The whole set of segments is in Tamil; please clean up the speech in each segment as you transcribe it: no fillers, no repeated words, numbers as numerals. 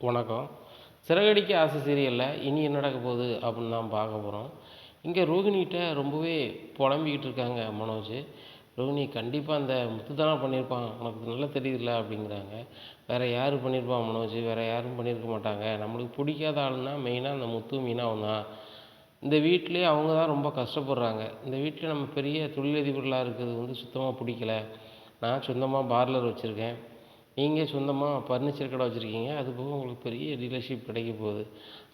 வணக்கம். சிறகடிக்க ஆசை சீரியல்ல இனி என்ன நடக்க போகுது அப்படின்னு தான் பார்க்க போறோம். இங்க ரோகிணிகிட்ட ரொம்பவே புலம்பிக்கிட்டு இருக்காங்க மனோஜ். ரோகிணி கண்டிப்பா அந்த முத்து தான பண்ணியிருப்பான். உனக்கு நல்லா தெரியுதுல்ல அப்படிங்கிறாங்க. வேற யாரு பண்ணியிருப்பா மனோஜ்? வேற யாரும் பண்ணியிருக்க மாட்டாங்க. நம்மளுக்கு பிடிக்காத ஆளுன்னா மெயினா அந்த முத்து, மீனாவும் தான். இந்த வீட்லயே அவங்க தான் ரொம்ப கஷ்டப்படுறாங்க. இந்த வீட்ல நம்ம பெரிய தொழிலதிபர்களா இருக்கிறது சுத்தமா பிடிக்கல. நான் சொந்தமா பார்லர் வச்சிருக்கேன். நீங்க சொந்தமா ஃபர்னிச்சர் கடை வச்சுருக்கீங்க. அது போக உங்களுக்கு பெரிய டீலர்ஷிப் கிடைக்க போகுது.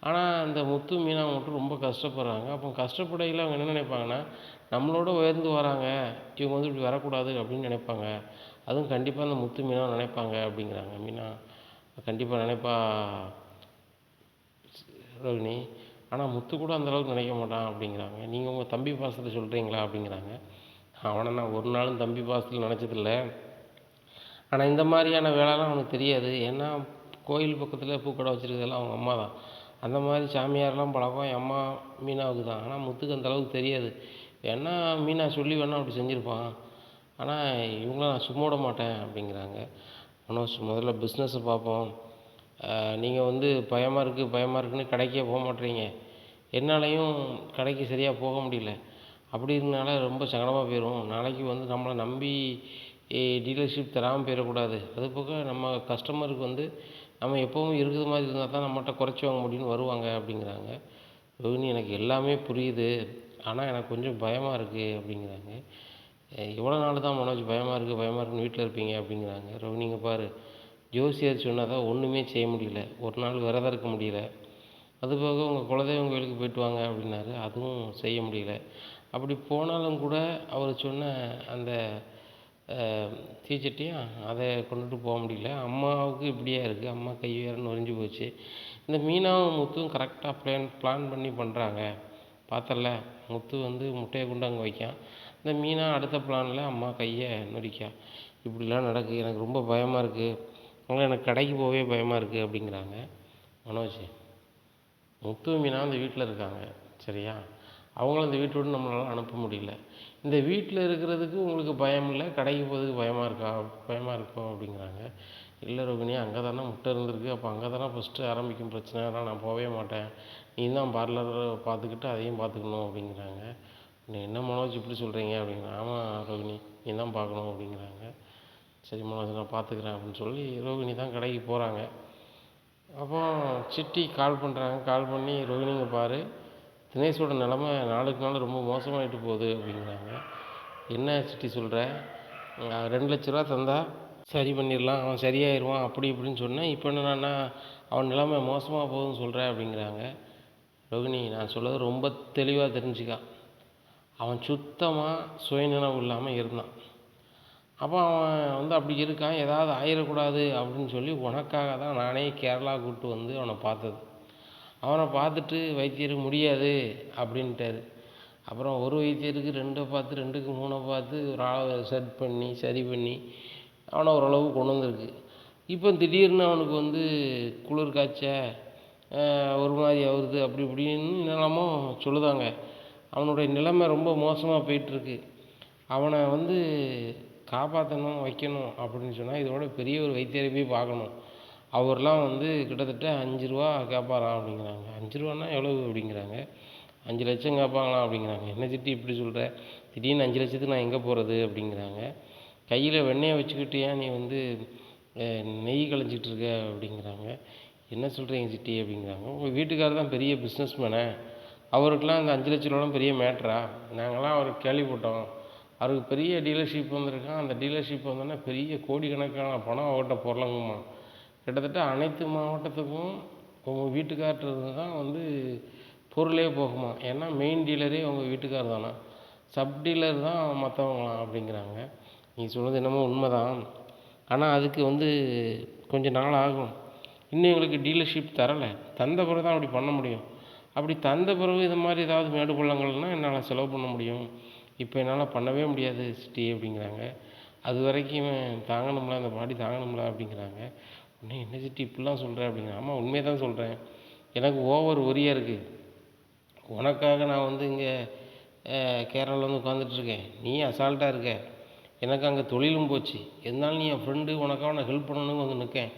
ஆனா, அந்த முத்து, மீனா மட்டும் ரொம்ப கஷ்டப்படுறாங்க. அப்போ கஷ்டப்படையில அவங்க என்ன நினைப்பாங்கன்னா, நம்மளோட உயர்ந்து வராங்க. இவங்க இப்படி வரக்கூடாது அப்படின்னு நினைப்பாங்க. அதுவும் கண்டிப்பா அந்த முத்து, மீனாவும் நினைப்பாங்க அப்படிங்கிறாங்க. மீனா கண்டிப்பா நினைப்பா ரோகிணி. ஆனா, முத்து கூட அந்த அளவுக்கு நினைக்க மாட்டான் அப்படிங்கிறாங்க. நீங்க உங்க தம்பி பாசத்துல சொல்றீங்களா அப்படிங்கிறாங்க. அவன நான் ஒரு நாளும் தம்பி பாசத்துல நினைச்சதில்ல. ஆனா, இந்த மாதிரியான வேலைலாம் அவனுக்கு தெரியாது. ஏன்னா, கோயில் பக்கத்துல பூக்கடை வச்சிருக்கிறதெல்லாம் அவங்க அம்மா தான். அந்த மாதிரி சாமியார்லாம் பழக்கம் என் அம்மா மீனாவுக்கு தான். ஆனா, முத்துக்கு அந்த அளவுக்கு தெரியாது. வேணா மீனா சொல்லி வேணா அப்படி செஞ்சிருப்பான். ஆனா, இவங்கள நான் சும்மா விட மாட்டேன் அப்படிங்கிறாங்க. மனோஜ் முதல்ல பிஸ்னஸை பார்ப்போம். நீங்க பயமா இருக்கு பயமா இருக்குன்னு கடைக்கே போக மாட்றீங்க. என்னாலையும் கடைக்கு சரியா போக முடியல. அப்படி இருந்தனால ரொம்ப சங்கடமா போயிரும். நாளைக்கு நம்மள நம்பி டீலர்ஷிப் தராம போயிறக்கூடாது. அதுபோக நம்ம கஸ்டமருக்கு நம்ம எப்பவும் இருக்கிற மாதிரி இருந்தா தான் நம்மட்ட குறைச்சி வாங்க முடியும்னு வருவாங்க அப்படிங்கிறாங்க. ரோகிணி எனக்கு எல்லாமே புரியுது. ஆனா எனக்கு கொஞ்சம் பயமா இருக்கு அப்படிங்கிறாங்க. எவ்வளோ நாள் தான் மனோஜ் பயமா இருக்கு பயமா இருக்குன்னு வீட்ல இருப்பீங்க அப்படிங்கிறாங்க. ரோகிணி இங்க பாரு, ஜோசியர் சொன்னத ஒண்ணுமே செய்ய முடியல. ஒரு நாள் விரதம் இருக்க முடியல. அதுபோக உங்க குலதெய்வம் கோயிலுக்கு போயிட்டு வாங்க அப்படின்னாரு. அதுவும் செய்ய முடியல. அப்படி போனாலும் கூட அவர் சொன்ன அந்த தீச்சட்டியும் அதை கொண்டுட்டு போக முடியல. அம்மாவுக்கு இப்படியே இருக்குது. அம்மா கை வேற நொறிஞ்சு போச்சு. இந்த மீனாவும் முத்துவும் கரெக்டாக பிளான் பண்ணி பண்ணுறாங்க. பார்த்தல, முத்து முட்டையை கொண்டு அங்கே வைக்கான். இந்த மீனா அடுத்த பிளானில் அம்மா கையை நொறிக்கா. இப்படிலாம் நடக்குது. எனக்கு ரொம்ப பயமாக இருக்குது. ஆனால் எனக்கு கடைக்கு போகவே பயமாக இருக்குது அப்படிங்கிறாங்க. மனோஜ், முத்து மீனா அந்த வீட்டில் இருக்காங்க. சரியா? அவங்களும் இந்த வீட்டை விட்டு நம்மளால அனுப்ப முடியல. இந்த வீட்டில் இருக்கிறதுக்கு உங்களுக்கு பயம் இல்லை, கடைக்கு போகிறதுக்கு பயமாக இருக்கும் அப்படிங்கிறாங்க. இல்லை ரோகிணி, அங்கே தானே முட்டை இருந்திருக்கு. அப்போ அங்கே தானே ஃபஸ்ட்டு ஆரம்பிக்கும் பிரச்சனை. அதனால் நான் போகவே மாட்டேன். நீ தான் பார்லர் பார்த்துக்கிட்டு அதையும் பார்த்துக்கணும் அப்படிங்கிறாங்க. என்ன மனோஜ் இப்படி சொல்கிறீங்க அப்படிங்கிறாங்க. ஆமாம் ரோகிணி, நீ தான் பார்க்கணும் அப்படிங்கிறாங்க. சரி மனோஜ், நான் பார்த்துக்கிறேன் அப்படின்னு சொல்லி ரோகிணி தான் கடைக்கு போகிறாங்க. அப்போ சிட்டி கால் பண்ணுறாங்க. கால் பண்ணி, ரோகிணிங்க பாரு, தினேஷோட நிலமை நாளுக்கு நாள் ரொம்ப மோசமாயிட்டு போகுது அப்படிங்கிறாங்க. என்ன சிட்டி சொல்கிற? 2,00,000 தந்தா சரி பண்ணிடலாம், அவன் சரியாயிடுவான் அப்படி இப்படின்னு சொன்னேன். இப்போ என்னன்னா அவன் நிலைமை மோசமாக போகுதுன்னு சொல்கிற அப்படிங்கிறாங்க. ரோகிணி, நான் சொல்கிறது ரொம்ப தெளிவாக தெரிஞ்சுக்கா. அவன் சுத்தமாக சுயநினைவு இல்லாமல் இருந்தான். அப்போ அவன் அப்படி இருக்கான். ஏதாவது ஆயிடக்கூடாது அப்படின்னு சொல்லி உனக்காக தான் நானே கேரளா கூப்பிட்டு அவனை பார்த்தது. அவனை பார்த்துட்டு வைத்தியர் முடியாது அப்படின்ட்டாரு. அப்புறம் ஒரு வைத்தியருக்கு 2 பார்த்து 2க்கு 3 பார்த்து ஒரு ஆளை செட் பண்ணி சரி பண்ணி அவனை ஓரளவு கொண்டு வந்திருக்கு. இப்போ திடீர்னு அவனுக்கு குளிர் காய்ச்ச, ஒரு மாதிரி ஆகுது அப்படி இப்படின்னு என்னெல்லாமோ சொல்லுதாங்க. அவனுடைய நிலைமை ரொம்ப மோசமாக போயிட்டுருக்கு. அவனை காப்பாற்றணும் வைக்கணும் அப்படின்னு சொன்னால் இதோட பெரிய ஒரு வைத்தியரை போய் பார்க்கணும். அவர்லாம் கிட்டத்தட்ட 5 ரூபா கேட்பாராம் அப்படிங்கிறாங்க. 5 ரூபான்னா எவ்வளவு அப்படிங்கிறாங்க. 5 லட்சம் கேட்பாங்களாம் அப்படிங்கிறாங்க. என்ன சிட்டி இப்படி சொல்கிற? திடீர்னு 5 லட்சத்துக்கு நான் எங்கே போகிறது அப்படிங்கிறாங்க. கையில் வெண்ணெயை வச்சுக்கிட்டு ஏன் நீ நெய் களைஞ்சிட்டு இருக்க அப்படிங்கிறாங்க. என்ன சொல்கிறீங்க சிட்டி அப்படிங்கிறாங்க. உங்கள் வீட்டுக்காரர் தான் பெரிய பிஸ்னஸ் மேனே, அவருக்கெல்லாம் அந்த 5 லட்ச ரூபாலாம் பெரிய மேட்ரா? நாங்கள்லாம் அவருக்கு கேள்விப்பட்டோம். அவருக்கு பெரிய டீலர்ஷிப் வந்திருக்கான். அந்த டீலர்ஷிப் வந்தோன்னா பெரிய கோடிக்கணக்கான பணம் அவர்கிட்ட பொருளங்குமா. கிட்டத்தட்ட அனைத்து மாவட்டத்துக்கும் உங்கள் வீட்டுக்கார்ட்ட இருந்து தான் பொருளே போகுமா. ஏன்னா மெயின் டீலரே உங்கள் வீட்டுக்காரர் தானா, சப் டீலர் தான் மற்றவங்களாம் அப்படிங்கிறாங்க. நீ சொன்னது என்னமோ உண்மைதான். ஆனால் அதுக்கு கொஞ்சம் நாள் ஆகும். இன்னும் எங்களுக்கு டீலர்ஷிப் தரலை. தந்த பிறகு தான் அப்படி பண்ண முடியும். அப்படி தந்த பிறகு இது மாதிரி ஏதாவது மேடு பள்ளங்கள்னால் என்னால் செலவு பண்ண முடியும். இப்போ என்னால் பண்ணவே முடியாது சிட்டி அப்படிங்கிறாங்க. அது வரைக்கும் தாங்கணும்ல, அந்த பாடி தாங்கணும்ல அப்படிங்கிறாங்க. உடனே என்ன சிட்டி இப்படிலாம் சொல்கிறேன் அப்படிங்கிறேன். ஆமாம், உண்மையை தான் சொல்கிறேன். எனக்கு ஓவர் ஒரியாக இருக்குது. உனக்காக நான் இங்கே கேரளாவில் உட்காந்துட்ருக்கேன். நீ அசால்ட்டாக இருக்க. எனக்கு அங்கே தொழிலும் போச்சு. இருந்தாலும் நீ என் ஃப்ரெண்டு, உனக்காக நான் ஹெல்ப் பண்ணணும்னு நிற்கேன்.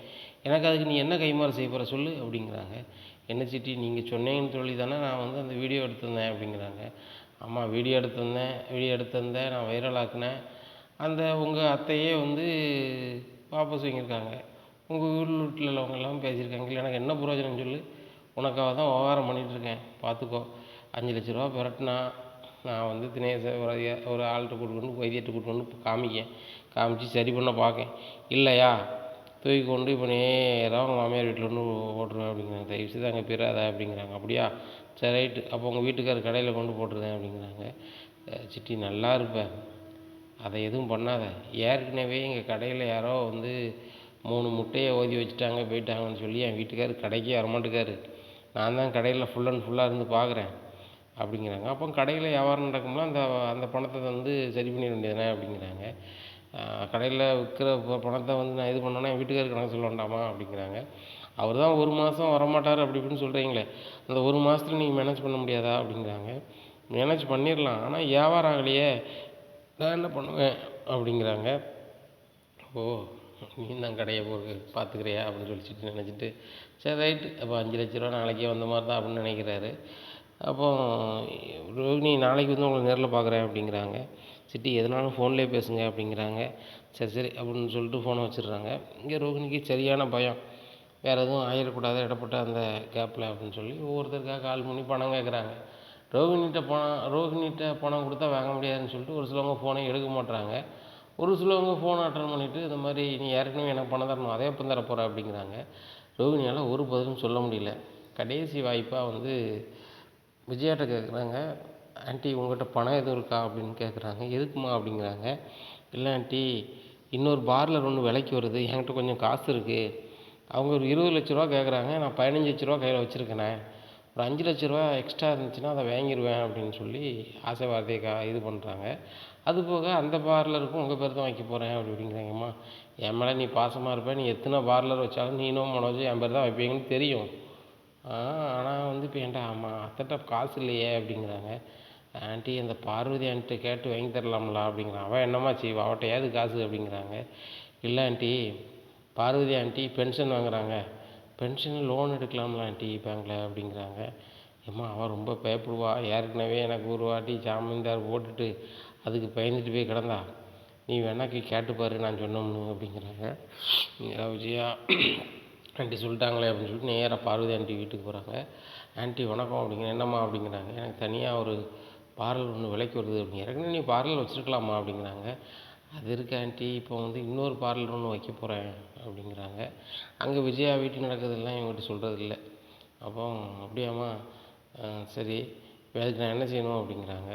எனக்கு அதுக்கு நீ என்ன கைமாறு செய்ய போகிற சொல்லு அப்படிங்கிறாங்க. என்ன சித்தி நீங்கள் சொன்னீங்கன்னு சொல்லி தானே நான் வந்து அந்த வீடியோ எடுத்திருந்தேன் அப்படிங்கிறாங்க. ஆமாம் வீடியோ எடுத்திருந்தேன் நான் வைரல் ஆக்கினேன். அந்த உங்கள் அத்தையே வந்து வாபஸ் வாங்கியிருக்காங்க. உங்கள் வீட்டில் உள்ளவங்கெல்லாம் பேசியிருக்காங்க. இல்லை எனக்கு என்ன பிரயோஜனம் சொல்லு, உனக்காக தான் விவகாரம் பண்ணிகிட்ருக்கேன் பார்த்துக்கோ. 5,00,000 பெரட்டினா நான் வந்து தினேஷை ஒரு ஆள்கிட்ட கூட்டிட்டு வைத்தியத்தை கூட்டிட்டு வந்து காமிச்சு சரி பண்ண பார்க்கேன். இல்லையா தூக்கி கொண்டு இப்போ நேராக அவங்க மாமியார் வீட்டில் ஒன்று போட்டுருவேன் அப்படிங்கிறாங்க. தயவுசெய்து அங்கே போயிடாத அப்படிங்கிறாங்க. அப்படியா சரி ரைட்டு, அப்போ உங்கள் வீட்டுக்கார் கடையில் கொண்டு போட்டுருந்தேன் அப்படிங்கிறாங்க. சித்தி நல்லா இருப்பேன், அதை எதுவும் பண்ணாத. ஏற்கனவே எங்கள் கடையில் யாரோ வந்து 3 முட்டையை ஓதி வச்சுட்டாங்க போயிட்டாங்கன்னு சொல்லி என் வீட்டுக்கார் கடைக்கே வரமாட்டுக்காரு. நான் தான் கடையில் ஃபுல் அண்ட் ஃபுல்லாக இருந்து பார்க்குறேன் அப்படிங்கிறாங்க. அப்போ கடையில் வியாபாரம் நடக்கும்னா அந்த அந்த பணத்தை வந்து சரி பண்ணிட வேண்டியதுதானே அப்படிங்கிறாங்க. கடையில் விற்கிற பணத்தை வந்து நான் இது பண்ணேன்னா என் வீட்டுக்காரருக்கு கணக்கு சொல்ல வேண்டாமா அப்படிங்கிறாங்க. அவர் தான் 1 மாதம் வரமாட்டார் அப்படி இப்படின்னு சொல்கிறீங்களே, அந்த 1 மாதத்துல நீங்கள் மேனேஜ் பண்ண முடியாதா அப்படிங்கிறாங்க. மேனேஜ் பண்ணிடலாம், ஆனால் வியாபாரம் ஆகலையே, நான் என்ன பண்ணுவேன் அப்படிங்கிறாங்க. ஓ நீ தான் கடையை பார்த்துக்கிறியா அப்படின்னு சொல்லிட்டு நினச்சிட்டு சரி ரைட்டு, அப்போ 5,00,000 நாளைக்கே வந்த மாதிரி தான் அப்படின்னு நினைக்கிறாரு. அப்போ ரோகிணி நாளைக்கு வந்து உங்களை நேரில் பார்க்குறேன் அப்படிங்கிறாங்க. சிட்டி எதுனாலும் ஃபோன்லேயே பேசுங்க அப்படிங்கிறாங்க. சரி அப்படின்னு சொல்லிட்டு ஃபோனை வச்சிடுறாங்க. இங்கே ரோகிணிக்கு சரியான பயம், வேறு எதுவும் ஆகிடக்கூடாது இடப்பட்ட அந்த கேப்பில் அப்படின்னு சொல்லி ஒவ்வொருத்தருக்காக கால் பண்ணி பணம் கேட்குறாங்க. ரோகிணிகிட்ட பணம் கொடுத்தா வாங்க முடியாதுன்னு சொல்லிட்டு ஒரு சிலவங்க ஃபோனை எடுக்க மாட்டுறாங்க. ஒரு சிலவங்க ஃபோன் அட்டன் பண்ணிவிட்டு இந்த மாதிரி நீ ஏற்கனவே எனக்கு பணம் தரணும், அதே எப்போ தர போகிற அப்படிங்கிறாங்க. ரோகிணியால் ஒரு பதிலும் சொல்ல முடியல. கடைசி வாய்ப்பாக வந்து விஜயாட்ட கேட்குறாங்க. ஆண்டி உங்கள்கிட்ட பணம் எதுவும் இருக்கா அப்படின்னு கேட்குறாங்க. எதுக்குமா அப்படிங்கிறாங்க. இல்லை ஆண்டி, இன்னொரு பார்லர் ஒன்று விலைக்கு வருது, என்கிட்ட கொஞ்சம் காசு இருக்குது. அவங்க ஒரு 20,00,000 கேட்குறாங்க, நான் 15,00,000 கையில் வச்சுருக்கேனே, ஒரு 5,00,000 எக்ஸ்ட்ரா இருந்துச்சுன்னா அதை வாங்கிடுவேன் அப்படின்னு சொல்லி ஆசை வார்த்தையை இது பண்ணுறாங்க. அது போக அந்த பார்லருக்கும் உங்கள் பேர் தான் வைக்க போகிறேன் அப்படிங்கிறாங்கம்மா. என் மேலே நீ பாசமாக இருப்பேன், நீ எத்தனை பார்லர் வச்சாலும் நீனும் மனோஜும் என் பேர் தான் வைப்பீங்கன்னு தெரியும். ஆனால் வந்து இப்போ என்கிட்ட அத்தட்ட காசு இல்லையே அப்படிங்கிறாங்க. ஆண்டி அந்த பார்வதி ஆண்ட்டிட்ட கேட்டு வாங்கி தரலாம்ல அப்படிங்கிறான். அவன் என்னம்மா செய்வா, அவட்ட ஏது காசு அப்படிங்கிறாங்க. இல்லை ஆண்டி, பார்வதி ஆண்டி பென்ஷன் வாங்குறாங்க, பென்ஷன் லோன் எடுக்கலாம்ல ஆண்டி பேங்கில் அப்படிங்கிறாங்க. ஏம்மா அவன் ரொம்ப பயப்படுவா, ஏற்கனவே எனக்கு ஒரு வாட்டி ஜாமீன்தார் போட்டுட்டு அதுக்கு பயந்துட்டு போய் கிடந்தா, நீ வேணாக்கி கேட்டுப்பாரு நான் சொன்னோம்னு அப்படிங்கிறாங்க. விஜயா ஆண்டி சொல்லிட்டாங்களே அப்படின்னு சொல்லிட்டு நேராக பார்வதி ஆண்டி வீட்டுக்கு போகிறாங்க. ஆண்டி வணக்கம் அப்படிங்கிற. என்னம்மா அப்படிங்கிறாங்க. எனக்கு தனியாக ஒரு பார்லர் ஒன்று விலைக்கு வருது அப்படிங்க. ஏற்கனவே நீ பார்லர் வச்சுருக்கலாமா அப்படிங்கிறாங்க. அது இருக்கு ஆண்டி, இப்போ வந்து இன்னொரு பார்லர் ஒன்று வைக்க போகிறேன் அப்படிங்கிறாங்க. அங்கே விஜயா வீட்டில் நடக்கிறதெல்லாம் இவங்ககிட்ட சொல்கிறது இல்லை. அப்போ அப்படியாம்மா, சரி வேலைக்கு நான் என்ன செய்யணும் அப்படிங்கிறாங்க.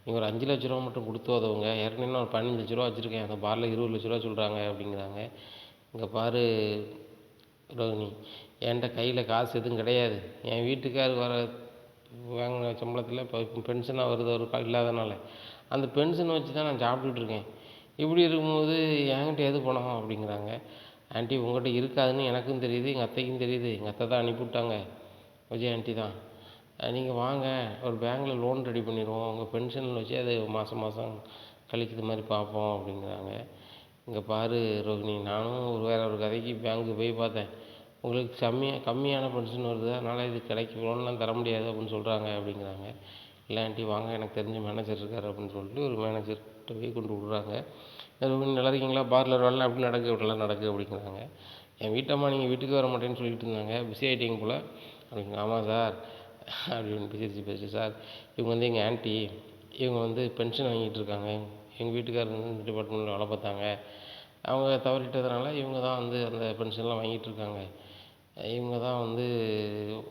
நீங்கள் ஒரு 5,00,000 மட்டும் கொடுத்து உதவுங்க, ஏற்கனவே நான் ஒரு 15,00,000 வச்சுருக்கேன், அந்த பார்லர் 20,00,000 சொல்கிறாங்க அப்படிங்கிறாங்க. இங்கே பாரு ரோகிணி, என்கிட்ட கையில் காசு எதுவும் கிடையாது. என் வீட்டுக்கார் வாங்கின சம்பளத்தில் இப்போ பென்ஷனாக வருது ஒரு இல்லாதனால, அந்த பென்ஷனை வச்சு தான் நான் சாப்பிட்டுட்டு இருக்கேன். இப்படி இருக்கும்போது என்கிட்ட எது பணம் அப்படிங்கிறாங்க. ஆண்டி உங்கள்கிட்ட இருக்காதுன்னு எனக்கும் தெரியுது, எங்கள் அத்தைக்கும் தெரியுது. எங்கள் அத்தை தான் அனுப்பிவிட்டாங்க, விஜய் ஆண்டி தான். நீங்கள் வாங்க, ஒரு பேங்கில் லோன் ரெடி பண்ணிடுவோம், உங்கள் பென்ஷனில் வச்சு அது மாதம் கழிக்கிற மாதிரி பார்ப்போம் அப்படிங்கிறாங்க. இங்கே பாரு ரோகிணி, நானும் வேறு ஒரு கதைக்கு பேங்க்கு போய் பார்த்தேன், உங்களுக்கு கம்மியான பென்ஷன் வருது, அதனால் இது கிடைக்கும், லோன்லாம் தர முடியாது அப்படின்னு சொல்கிறாங்க அப்படிங்கிறாங்க. இல்லை ஆண்டி வாங்க, எனக்கு தெரிஞ்ச மேனேஜர் இருக்கார் அப்படின்னு சொல்லிட்டு ஒரு மேனேஜர்கிட்ட போய் கொண்டு விட்றாங்க. நல்லா இருக்கீங்களா, பார்லர் வேலை அப்படி நடக்கு அப்படிங்கிறாங்க. என் வீட்டம்மா நீங்கள் வீட்டுக்கு வர மாட்டேன்னு சொல்லிட்டு இருந்தாங்க, பிஸி ஆகிட்டீங்க போல் அப்படிங்க. ஆமாம் சார் அப்படின்னு பேசி சார், இவங்க வந்து எங்கள் ஆண்டி, இவங்க வந்து பென்ஷன் வாங்கிட்டு இருக்காங்க, எங்கள் வீட்டுக்காரர் வந்து இந்த டிபார்ட்மெண்ட்டில் வேலை பார்த்தாங்க, அவங்க தவறிட்டதுனால இவங்க தான் வந்து அந்த பென்ஷன்லாம் வாங்கிட்டு இருக்காங்க, இவங்க தான் வந்து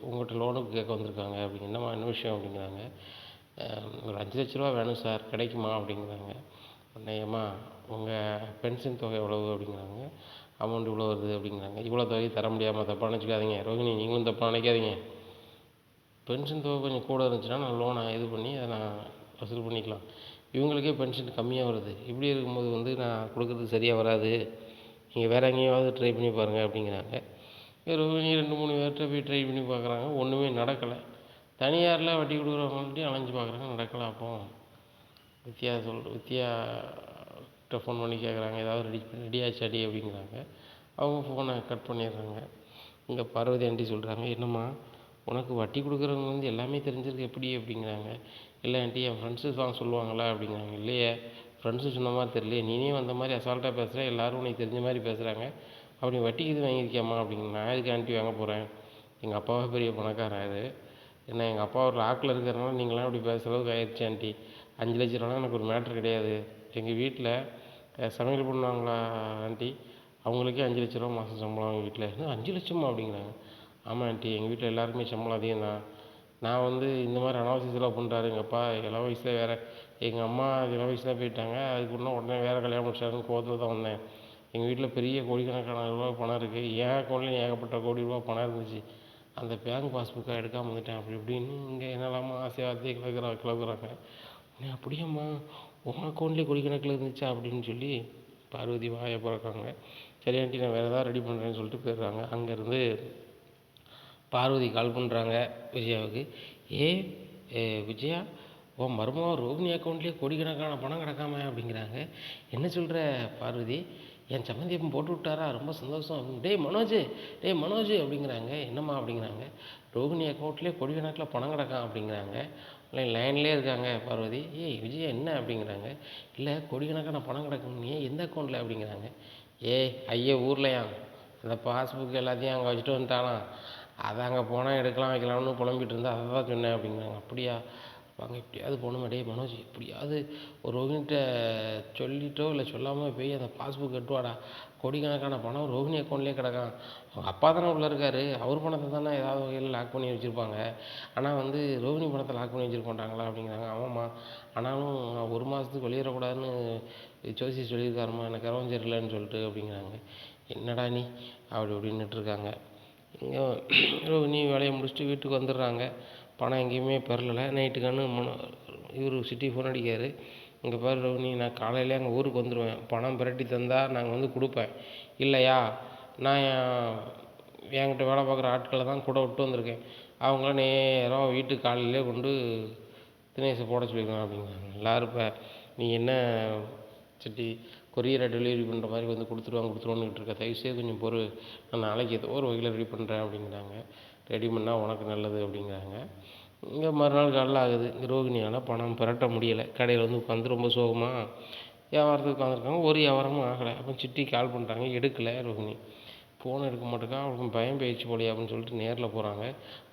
உங்கள்கிட்ட லோனுக்கு கேட்க வந்திருக்காங்க அப்படிங்க. என்னம்மா என்ன விஷயம் அப்படிங்கிறாங்க. ஒரு 5,00,000 வேணும் சார், கிடைக்குமா அப்படிங்கிறாங்க. உடனேம்மா உங்கள் பென்ஷன் தொகை எவ்வளவு அப்படிங்கிறாங்க. அமௌண்ட் இவ்வளோ வருது அப்படிங்கிறாங்க. இவ்வளோ தொகை தர முடியாமல் தப்பாக நினச்சிக்காதீங்க ரோகிணி, நீங்களும் தப்பாக நினைக்காதீங்க. பென்ஷன் தொகை கொஞ்சம் கூட இருந்துச்சுன்னா நான் லோனை இது பண்ணி அதை நான் வசூல் பண்ணிக்கலாம். இவங்களுக்கே பென்ஷன் கம்மியாக வருது, இப்படி இருக்கும்போது வந்து நான் கொடுக்குறது சரியாக வராது, நீங்கள் வேறு எங்கேயாவது ட்ரை பண்ணி பாருங்கள் அப்படிங்கிறாங்க. ரோகிணி 2-3 பேர்கிட்ட போய் ட்ரை பண்ணி பார்க்குறாங்க, ஒன்றுமே நடக்கலை. தனியாரில் வட்டி கொடுக்குறவங்கள்ட்டையும் அலைஞ்சு பார்க்குறாங்க, நடக்கலை. அப்போ வித்யாகிட்ட ஃபோன் பண்ணி கேட்குறாங்க, ஏதாவது ரெடி ஆச்சாடி அப்படிங்கிறாங்க. அவங்க ஃபோனை கட் பண்ணிடுறாங்க. இங்கே பார்வதி ஆண்டி சொல்கிறாங்க, என்னம்மா உனக்கு வட்டி கொடுக்குறவங்க வந்து எல்லாமே தெரிஞ்சிருக்கு எப்படி அப்படிங்கிறாங்க. இல்லை ஆண்டி என் ஃப்ரெண்ட்ஸு சொல்லுவாங்களா அப்படிங்கிறாங்க. இல்லையே ஃப்ரெண்ட்ஸு சொன்ன மாதிரி தெரியலையே, நீனே வந்த மாதிரி அசால்ட்டாக பேசுகிற, எல்லோரும் உனக்கு தெரிஞ்ச மாதிரி பேசுகிறாங்க. அப்படி வட்டிக்கு இது வாங்கியிருக்கியாம்மா அப்படிங்க. நான் எதுக்கு ஆண்டி வாங்க போகிறேன், எங்கள் அப்பாவே பெரிய பணக்காரர், ஏன்னா எங்கள் அப்பா ஒரு லாக்கில் இருக்கிறனால நீங்களாம் இப்படி பேசுகிற அளவுக்கு ஆயிடுச்சு ஆண்டி. 5 லட்ச ரூபாலாம் எனக்கு ஒரு மேட்ரு கிடையாது. எங்கள் வீட்டில் சமையல் பண்ணுவாங்களா ஆண்டி, அவங்களுக்கே 5 லட்ச ரூபா மாதம் சம்பளம் அவங்க வீட்டில். என்ன 5 லட்சமா அப்படிங்கிறாங்க. ஆமாம் ஆண்டி, எங்கள் வீட்டில் எல்லாருக்குமே சம்பளம் அதிகம் தான். நான் வந்து இந்த மாதிரி அனாவசிய செலவு பண்ணுறாரு எங்கள் அப்பா. இள வயசில் வேறு எங்கள் அம்மா இள வயசில் போயிட்டாங்க, அதுக்கு உடனே வேறு கல்யாணம் முடிச்சாருன்னு கோவத்தில் தான் வந்தேன். எங்கள் வீட்டில் பெரிய கோடிக்கணக்கான ரூபா பணம் இருக்குது, என் அக்கௌண்ட்லேயும் ஏகப்பட்ட கோடி ரூபா பணம் இருந்துச்சு, அந்த பேங்க் பாஸ்புக்கை எடுக்காமல் வந்துட்டேன் அப்படி இப்படின்னு இங்கே என்னெல்லாமா ஆசையாக வார்த்தையை கிளப்புறாங்க. அப்படியேம்மா உன் அக்கௌண்ட்லேயே கோடிக்கணக்கில் இருந்துச்சா அப்படின்னு சொல்லி பார்வதி வாயை பிறக்காங்க. சரி ஆண்டி நான் வேறு ஏதாவது ரெடி பண்ணுறேன்னு சொல்லிட்டு போயிடுறாங்க. அங்கேருந்து பார்வதி கால் பண்ணுறாங்க விஜயாவுக்கு. ஏ விஜயா, உன் மருமக ரோகிணி அக்கௌண்ட்லேயே கோடிக்கணக்கான பணம் கிடக்காம அப்படிங்கிறாங்க. என்ன சொல்கிற பார்வதி, என் சம்மந்தி அப்போ போட்டு விட்டாரா, ரொம்ப சந்தோஷம். டேய் மனோஜ் அப்படிங்கிறாங்க. என்னம்மா அப்படிங்கிறாங்க. ரோகிணி அக்கௌண்ட்லேயே கோடிக்கணக்கில் பணம் கிடக்கான் அப்படிங்கிறாங்க. லைன்லேயே இருக்காங்க பார்வதி. ஏய் விஜயா என்ன அப்படிங்கிறாங்க. இல்லை கோடிக்கணக்கான பணம் கிடக்குங்க, எந்த அக்கௌண்ட்டில் அப்படிங்கிறாங்க. ஐயா ஊர்லையா அந்த பாஸ்புக் எல்லாத்தையும் அங்கே வச்சுட்டு வந்துட்டாலாம், அதை அங்கே போனால் எடுக்கலாம் வைக்கலாம்னு புலம்பிகிட்டு இருந்தால் அதை தான் சொன்னேன் அப்படிங்கிறாங்க. அப்படியா, வாங்க எப்படியாவது போகணுமா. டே மனோஜ், எப்படியாவது ஒரு ரோகிணிகிட்ட சொல்லிட்டோ இல்லை சொல்லாமல் போய் அந்த பாஸ்புக் எடுத்துவாடா, கோடிக்கணக்கான பணம் ரோகிணி அக்கௌண்ட்லேயே கிடக்கான். அவங்க அப்பா தானே உள்ளே இருக்கார், அவர் பணத்தை தானே ஏதாவது வகையில் லாக் பண்ணி வச்சுருப்பாங்க. ஆனால் வந்து ரோகிணி பணத்தை லாக் பண்ணி வச்சுருக்க மாட்டாங்களா அப்படிங்கிறாங்க. ஆமாம்மா, ஆனாலும் 1 மாதத்துக்கு வெளியேறக்கூடாதுன்னு ஜோசி சொல்லியிருக்காருமா, எனக்கு இரவும் சரியில்லைன்னு சொல்லிட்டு அப்படிங்கிறாங்க. என்னடா நீ அப்படி இப்படின்னுட்டு இருக்காங்க. இங்கே ரோகிணி வேலையை முடிச்சுட்டு வீட்டுக்கு வந்துடுறாங்க. பணம் எங்கேயுமே பெறலை. நைட்டுக்கானு இவர் சிட்டி ஃபோன் அடிக்கார். இங்கே பாரு ரோகிணி, நான் காலையிலே அங்கே ஊருக்கு வந்துடுவேன், பணம் பிரட்டி தந்தால் நாங்கள் வந்து கொடுப்பேன், இல்லையா நான் என்கிட்ட வேலை பார்க்குற ஆட்களை தான் கூட விட்டு வந்திருக்கேன், அவங்கள நேரம் வீட்டுக்கு காலையிலே கொண்டு தினேஷை போட சொல்லிடுவேன் அப்படிங்கிறாங்க. எல்லோரும் இப்போ நீ என்ன சிட்டி கொரியரை டெலிவரி பண்ணுற மாதிரி வந்து கொடுத்துருவான்னுக்கிட்டு இருக்க, தயவுசெய்து கொஞ்சம் பொறு, நான் நாளைக்கு ஏதோ ஒரு வகையில் ரெடி பண்ணுறேன் அப்படிங்கிறாங்க. ரெடி பண்ணால் உனக்கு நல்லது அப்படிங்கிறாங்க. இங்கே மறுநாள் காலையில் ஆகுது. ரோகிணியால் பணம் பிரட்ட முடியலை. கடையில் வந்து உட்காந்து ரொம்ப சோகமாக வியாபாரத்துக்கு உட்காந்துருக்காங்க. ஒரு வியாபாரமும் ஆகலை. அப்போ சிட்டி கால் பண்ணுறாங்க, எடுக்கலை ரோகிணி. ஃபோன் எடுக்க மாட்டேக்கா, அவளுக்கு பயம் போயிடுச்சு போலியா அப்படின்னு சொல்லிட்டு நேரில் போகிறாங்க.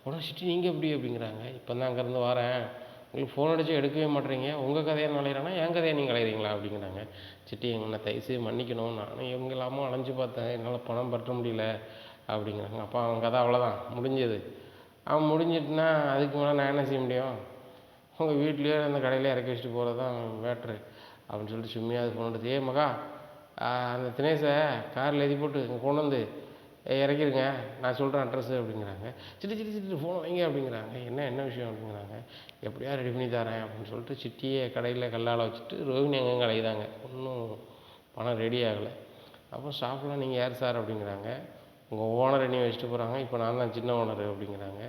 உடனே சிட்டி நீங்கள் எப்படி அப்படிங்கிறாங்க. இப்போ தான் அங்கேருந்து வரேன், உங்களுக்கு ஃபோன் அடித்து எடுக்கவே மாட்டேறீங்க, உங்கள் கதையை நுழையிறானா என் கதையை நீங்கள் அலையிறீங்களா அப்படிங்கிறாங்க. சிட்டி எங்களை தயவுசெய்து மன்னிக்கணும், நானும் இவங்க இல்லாமல் அலைஞ்சு பார்த்தேன், என்னால் பணம் பற்ற முடியல அப்படிங்கிறாங்க. அப்போ அவன் கதை அவ்வளோதான் முடிஞ்சது. அவன் முடிஞ்சிட்டுனா அதுக்கு மேலே நான் என்ன செய்ய முடியும், உங்கள் வீட்லேயோ அந்த கடையிலே இறக்கி வச்சுட்டு போகிறது தான் மேட்ரு அப்படின்னு சொல்லிட்டு சும்மையாக ஃபோன் எடுத்து, மகா அந்த தினேஷை காரில் எழுதி போட்டு இங்கே கொண்டு வந்து இறக்கிடுங்க, நான் சொல்கிறேன் அட்ரஸ்ஸு அப்படிங்கிறாங்க. சிட்டி ஃபோன் வைங்க அப்படிங்கிறாங்க. என்ன விஷயம் அப்படிங்கிறாங்க. எப்படியா ரெடி பண்ணி தரேன் அப்படின்னு சொல்லிட்டு சிட்டியே கடையில் கல்லால் வச்சுட்டு ரோகிணி எங்கெங்கே அலையுதாங்க, ஒன்றும் பணம் ரெடி ஆகலை. அப்போ ஷாப்பில் நீங்கள் யார் சார் அப்படிங்கிறாங்க. உங்கள் ஓனர் என்னையும் வச்சுட்டு போகிறாங்க, இப்போ நான் தான் சின்ன ஓனர் அப்படிங்கிறாங்க.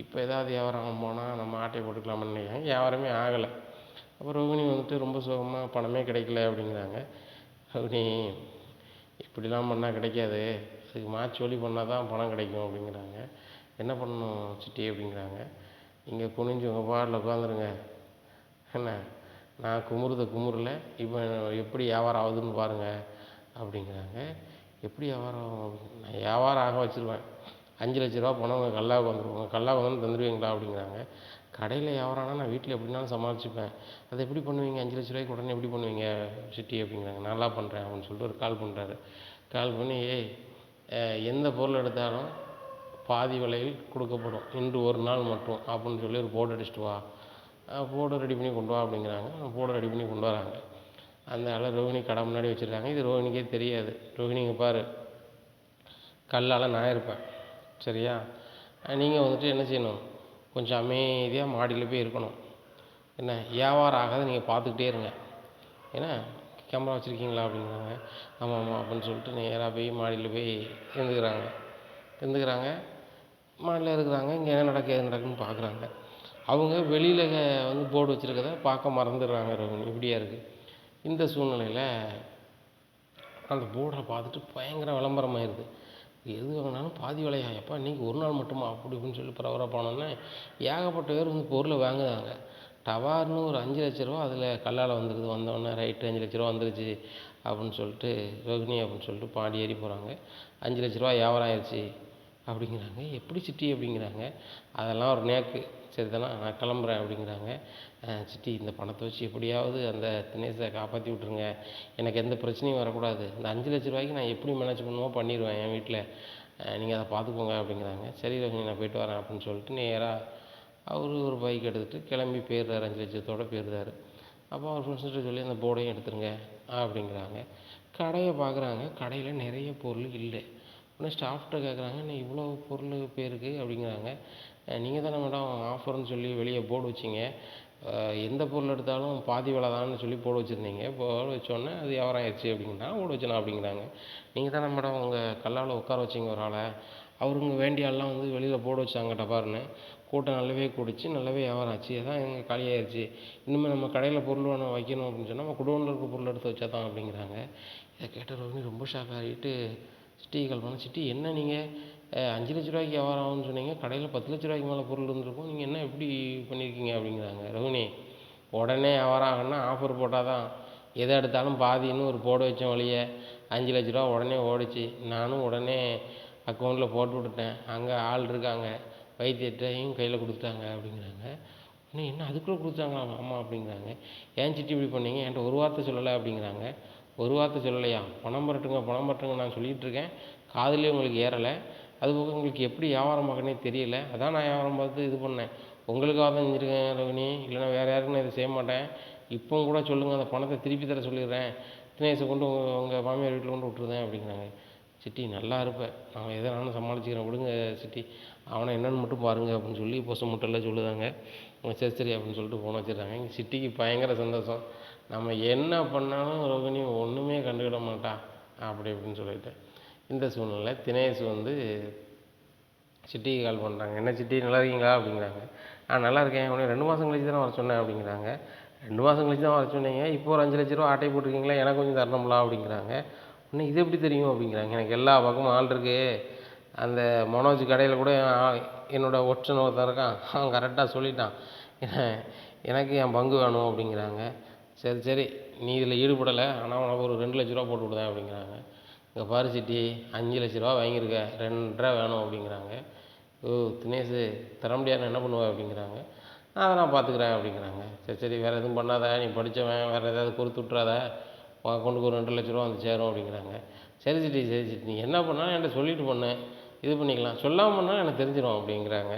இப்போ ஏதாவது வியாபாரம் போனால் நம்ம ஆட்டையை போட்டுக்கலாம்னு நினைக்கிறாங்க. வியாபாரமே ஆகலை. அப்புறம் ரோகிணி வந்துட்டு ரொம்ப சுகமாக பணமே கிடைக்கல அப்படிங்கிறாங்க. ரோகிணி இப்படிலாம் பண்ணால் கிடைக்காது, அதுக்கு மாற்றி வழி பண்ணால் தான் பணம் கிடைக்கும் அப்படிங்கிறாங்க. என்ன பண்ணணும் சிட்டி அப்படிங்கிறாங்க. இங்கே குனிஞ்சு உங்கள் பாட்டில் உட்காந்துருங்க, என்ன நான் குமுறில் இப்போ எப்படி வியாபாரம் ஆகுதுன்னு பாருங்கள் அப்படிங்கிறாங்க. எப்படி வியாபாரம், நான் வியாபாரம் ஆக வச்சுருவேன், 5 லட்ச ரூபா பணம் உங்கள் கல்லாவுக்கு வந்துடுவோம், கல்லாவுக்கு வந்து தந்துடுவீங்களா அப்படிங்கிறாங்க. கடையில் வியாபாரம்னா நான் வீட்டில் எப்படினாலும் சமாளிச்சுப்பேன், அதை எப்படி பண்ணுவீங்க, 5 லட்ச ரூபாய்க்கு உடனே எப்படி பண்ணுவீங்க சிட்டி அப்படிங்கிறாங்க. நல்லா பண்ணுறேன் அப்படின்னு சொல்லிட்டு ஒரு கால் பண்ணுறாரு. கால் பண்ணி, எந்த பொருள் எடுத்தாலும் பாதி விலையில் கொடுக்கப்படும், இன்று ஒரு நாள் மட்டும் அப்படின்னு சொல்லி ஒரு போர்டு அடிச்சுட்டு வா, போர்டு ரெடி பண்ணி கொண்டு வா அப்படிங்கிறாங்க. போர்டு ரெடி பண்ணி கொண்டு வராங்க. அந்த ஆளை ரோகிணி கடை முன்னாடி வச்சுருக்காங்க. இது ரோகிணிக்கே தெரியாது. ரோகிணி இங்கே பாரு, கல்லால் நான் இருப்பேன் சரியா, நீங்கள் வந்துட்டு என்ன செய்யணும், கொஞ்சம் அமைதியாக மாடியில் போய் இருக்கணும், என்ன வியாபாரம் ஆகாத நீங்கள் பார்த்துக்கிட்டே இருங்க, ஏன்னா கேமரா வச்சுருக்கீங்களா அப்படிங்கிறாங்க. ஆமாம் அப்படின்னு சொல்லிட்டு நேராக போய் மாடியில் போய் இருந்துக்கிறாங்க. மாடியில் இருக்கிறாங்க. இங்கே என்ன நடக்குது எது நடக்குதுன்னு பார்க்குறாங்க. அவங்க வெளியில் வந்து போர்டு வச்சுருக்கத பார்க்க மறந்துடுறாங்க. ரோகிணி இப்படியா இருக்குது. இந்த சூழ்நிலையில் அந்த போர்டை பார்த்துட்டு பயங்கர விளம்பரமாயிருது. எது வாங்கினாலும் பாதி விலையா? எப்பா இன்றைக்கி ஒரு நாள் மட்டுமா? அப்படி இப்படின்னு சொல்லி பரபரப்பானோன்னே ஏகப்பட்ட பேர் வந்து பொருளை வாங்குதாங்க. டவார்னு ஒரு 5,00,000 அதில் கல்லால் வந்துடுது. வந்தோடனே ரைட்டு 5,00,000 வந்துருச்சு அப்படின்னு சொல்லிட்டு ரோகிணி அப்படின்னு சொல்லிட்டு பாடி ஏறி போகிறாங்க. 5,00,000 வியாபாரம் ஆயிடுச்சு அப்படிங்கிறாங்க. எப்படி சிட்டி அப்படிங்கிறாங்க. அதெல்லாம் ஒரு நேக்கு. சரி தானே, நான் கிளம்புறேன் அப்படிங்கிறாங்க. சிட்டி இந்த பணத்தை வச்சு எப்படியாவது அந்த தினேஷை காப்பாற்றி விட்ருங்க, எனக்கு எந்த பிரச்சனையும் வரக்கூடாது, இந்த 5,00,000 நான் எப்படி மேனேஜ் பண்ணுமோ பண்ணிடுவேன் என் வீட்டில், நீங்கள் அதை பார்த்துக்கோங்க அப்படிங்கிறாங்க. சரி ரோஹிணி நான் போயிட்டு வரேன் அப்படின்னு சொல்லிட்டு நேராக அவர் ஒரு பைக் எடுத்துகிட்டு கிளம்பி போயிடுறாரு. 5,00,000 போயிடுறாரு. அப்போ அவர் ஃப்ரெண்ட்ஸ்கிட்ட சொல்லி அந்த போர்டையும் எடுத்துருங்க அப்படிங்கிறாங்க. கடையை பார்க்குறாங்க, கடையில் நிறைய பொருள் இல்லை. உடனே ஸ்டாஃப்கிட்ட கேட்குறாங்க, என்ன இவ்வளோ பொருள் போயிருக்கு அப்படிங்கிறாங்க. நீங்கள் தானே மேடம் ஆஃபர்னு சொல்லி வெளியே போர்டு வச்சிங்க, எந்த பொருள் எடுத்தாலும் பாதி விலை தான்னு சொல்லி போர்டு வச்சுருந்தீங்க, போர்டு வச்சோடனே அது வியாபாரம் ஆயிடுச்சு அப்படிங்கன்னா போர்டு வச்சேனா அப்படிங்கிறாங்க. நீங்கள் தானே மேடம் உங்கள் கல்லால் உட்கார வச்சிங்க ஒரு ஆளை, அவருங்க வேண்டிய ஆள்லாம் வந்து வெளியில் போர்டு வச்சாங்க டபார்னு, கூட்டம் நல்லாவே கூடிச்சு, நல்லாவே வியாபாரம் ஆச்சு, அதான் எங்கே காலியாகிடுச்சு, இனிமேல் நம்ம கடையில் பொருள் வேணும் வைக்கணும் அப்படின்னு சொன்னால் நம்ம குடோனில் இருக்க பொருள் எடுத்து வச்சா தான் அப்படிங்கிறாங்க. இதை கேட்ட ரோஹிணி ரொம்ப ஷாக் ஆகிட்டு சிட்டிக்கு கால் பண்ண, சிட்டி என்ன நீங்கள் 5,00,000 வியாபாரம் ஆகும்னு சொன்னீங்க, கடையில் 10,00,000 மேலே பொருள் இருந்திருக்கும், நீங்கள் என்ன எப்படி பண்ணியிருக்கீங்க அப்படிங்கிறாங்க. ரோஹிணி உடனே வியாபாரம் ஆகணும்னா ஆஃபர் போட்டால் தான், எதை எடுத்தாலும் பாதின்னு ஒரு போர்டு வச்ச வழியே 5,00,000 உடனே ஓடிச்சு, நானும் உடனே அக்கௌண்ட்டில் போட்டு விட்டுட்டேன், அங்கே ஆள் இருக்காங்க, வைத்தியத்தையும் கையில் கொடுத்தாங்க அப்படிங்கிறாங்க. இன்னும் என்ன அதுக்குள்ளே கொடுத்தாங்களா? ஆமாம் அப்படிங்கிறாங்க. ஏன் சிட்டி இப்படி பண்ணீங்க, என்கிட்ட ஒரு வார்த்தை சொல்லலை அப்படிங்கிறாங்க. ஒரு வார்த்தை சொல்லலையா? பணம் பரட்டுங்க பணம் பரட்டுங்க நான் சொல்லிகிட்டு இருக்கேன், காதுலேயே உங்களுக்கு ஏறலை, அதுபோக உங்களுக்கு எப்படி வியாபாரம் பார்க்கனே தெரியல, அதான் நான் வியாபாரம் பார்த்து இது பண்ணேன், உங்களுக்காக தான் செஞ்சுருக்கேன் ரோஹிணி, இல்லைனா வேறு யாருக்கும் நான் இதை செய்ய மாட்டேன், இப்போ கூட சொல்லுங்கள் அந்த பணத்தை திருப்பி தர சொல்லிடுறேன், தினேஷை கொண்டு உங்கள் மாமியார் வீட்டில் கொண்டு விட்டுருந்தேன் அப்படிங்கிறாங்க. சிட்டி நல்லா இருப்பேன், நான் எதை நானும் சமாளிச்சுக்கிறேன் விடுங்க சிட்டி, அவனை என்னென்னு மட்டும் பாருங்கள் அப்படின்னு சொல்லி பொச முட்டெல்லாம் சொல்லுதாங்க. சரி சரி அப்படின்னு சொல்லிட்டு ஃபோன் வச்சிடுறாங்க. எங்கள் சிட்டிக்கு பயங்கர சந்தோஷம், நம்ம என்ன பண்ணாலும் ரோகிணி ஒன்றுமே கண்டுக்கிட மாட்டா அப்படி இப்படின்னு சொல்லிட்டு. இந்த சூழ்நிலை தினேஷ் வந்து சிட்டிக்கு கால் பண்ணுறாங்க. என்ன சிட்டி நல்லா இருக்கீங்களா அப்படிங்கிறாங்க. நல்லா இருக்கேன், உடனே 2 மாதம் கழிச்சு தானே வர சொன்னேன் அப்படிங்கிறாங்க. 2 மாதம் கழிச்சு தான் வர சொன்னீங்க, இப்போ ஒரு 5,00,000 ஆட்டை போட்டிருக்கீங்களா, எனக்கு கொஞ்சம் தரணும்லாம் அப்படிங்கிறாங்க. உடனே இது எப்படி தெரியும் அப்படிங்கிறாங்க. எனக்கு எல்லா பக்கமும் ஆள் இருக்குது, அந்த மனோஜ் கடையில் கூட என்னோடய ஒற்றன் ஒருத்தன் இருக்கான், அவன் கரெக்டாக சொல்லிட்டான், எனக்கு என் பங்கு வேணும் அப்படிங்கிறாங்க. சரி சரி நீ இதில் ஈடுபடலை, ஆனால் உனக்கு ஒரு 2,00,000 போட்டு விடுதேன் அப்படிங்கிறாங்க. இங்கே பாரு சிட்டி 5,00,000 வாங்கியிருக்க, 2,500 வேணும் அப்படிங்கிறாங்க. ஓ தினேஷ் தர முடியாது என்ன பண்ணுவேன் அப்படிங்கிறாங்க. நான் அதெல்லாம் பார்த்துக்கிறேன் அப்படிங்கிறாங்க. சரி சரி வேறு எதுவும் பண்ணாத, நீ படித்தவன், வேறு ஏதாவது கொடுத்து விட்றாத, உன் அக்கௌண்ட்டுக்கு ஒரு 2,00,000 வந்து சேரும் அப்படிங்கிறாங்க. சரி சிட்டி நீ என்ன பண்ணாலும் என்கிட்ட சொல்லிட்டு பண்ணு, இது பண்ணிக்கலாம், சொல்லாமல் பண்ணாலும் எனக்கு தெரிஞ்சிடும் அப்படிங்கிறாங்க.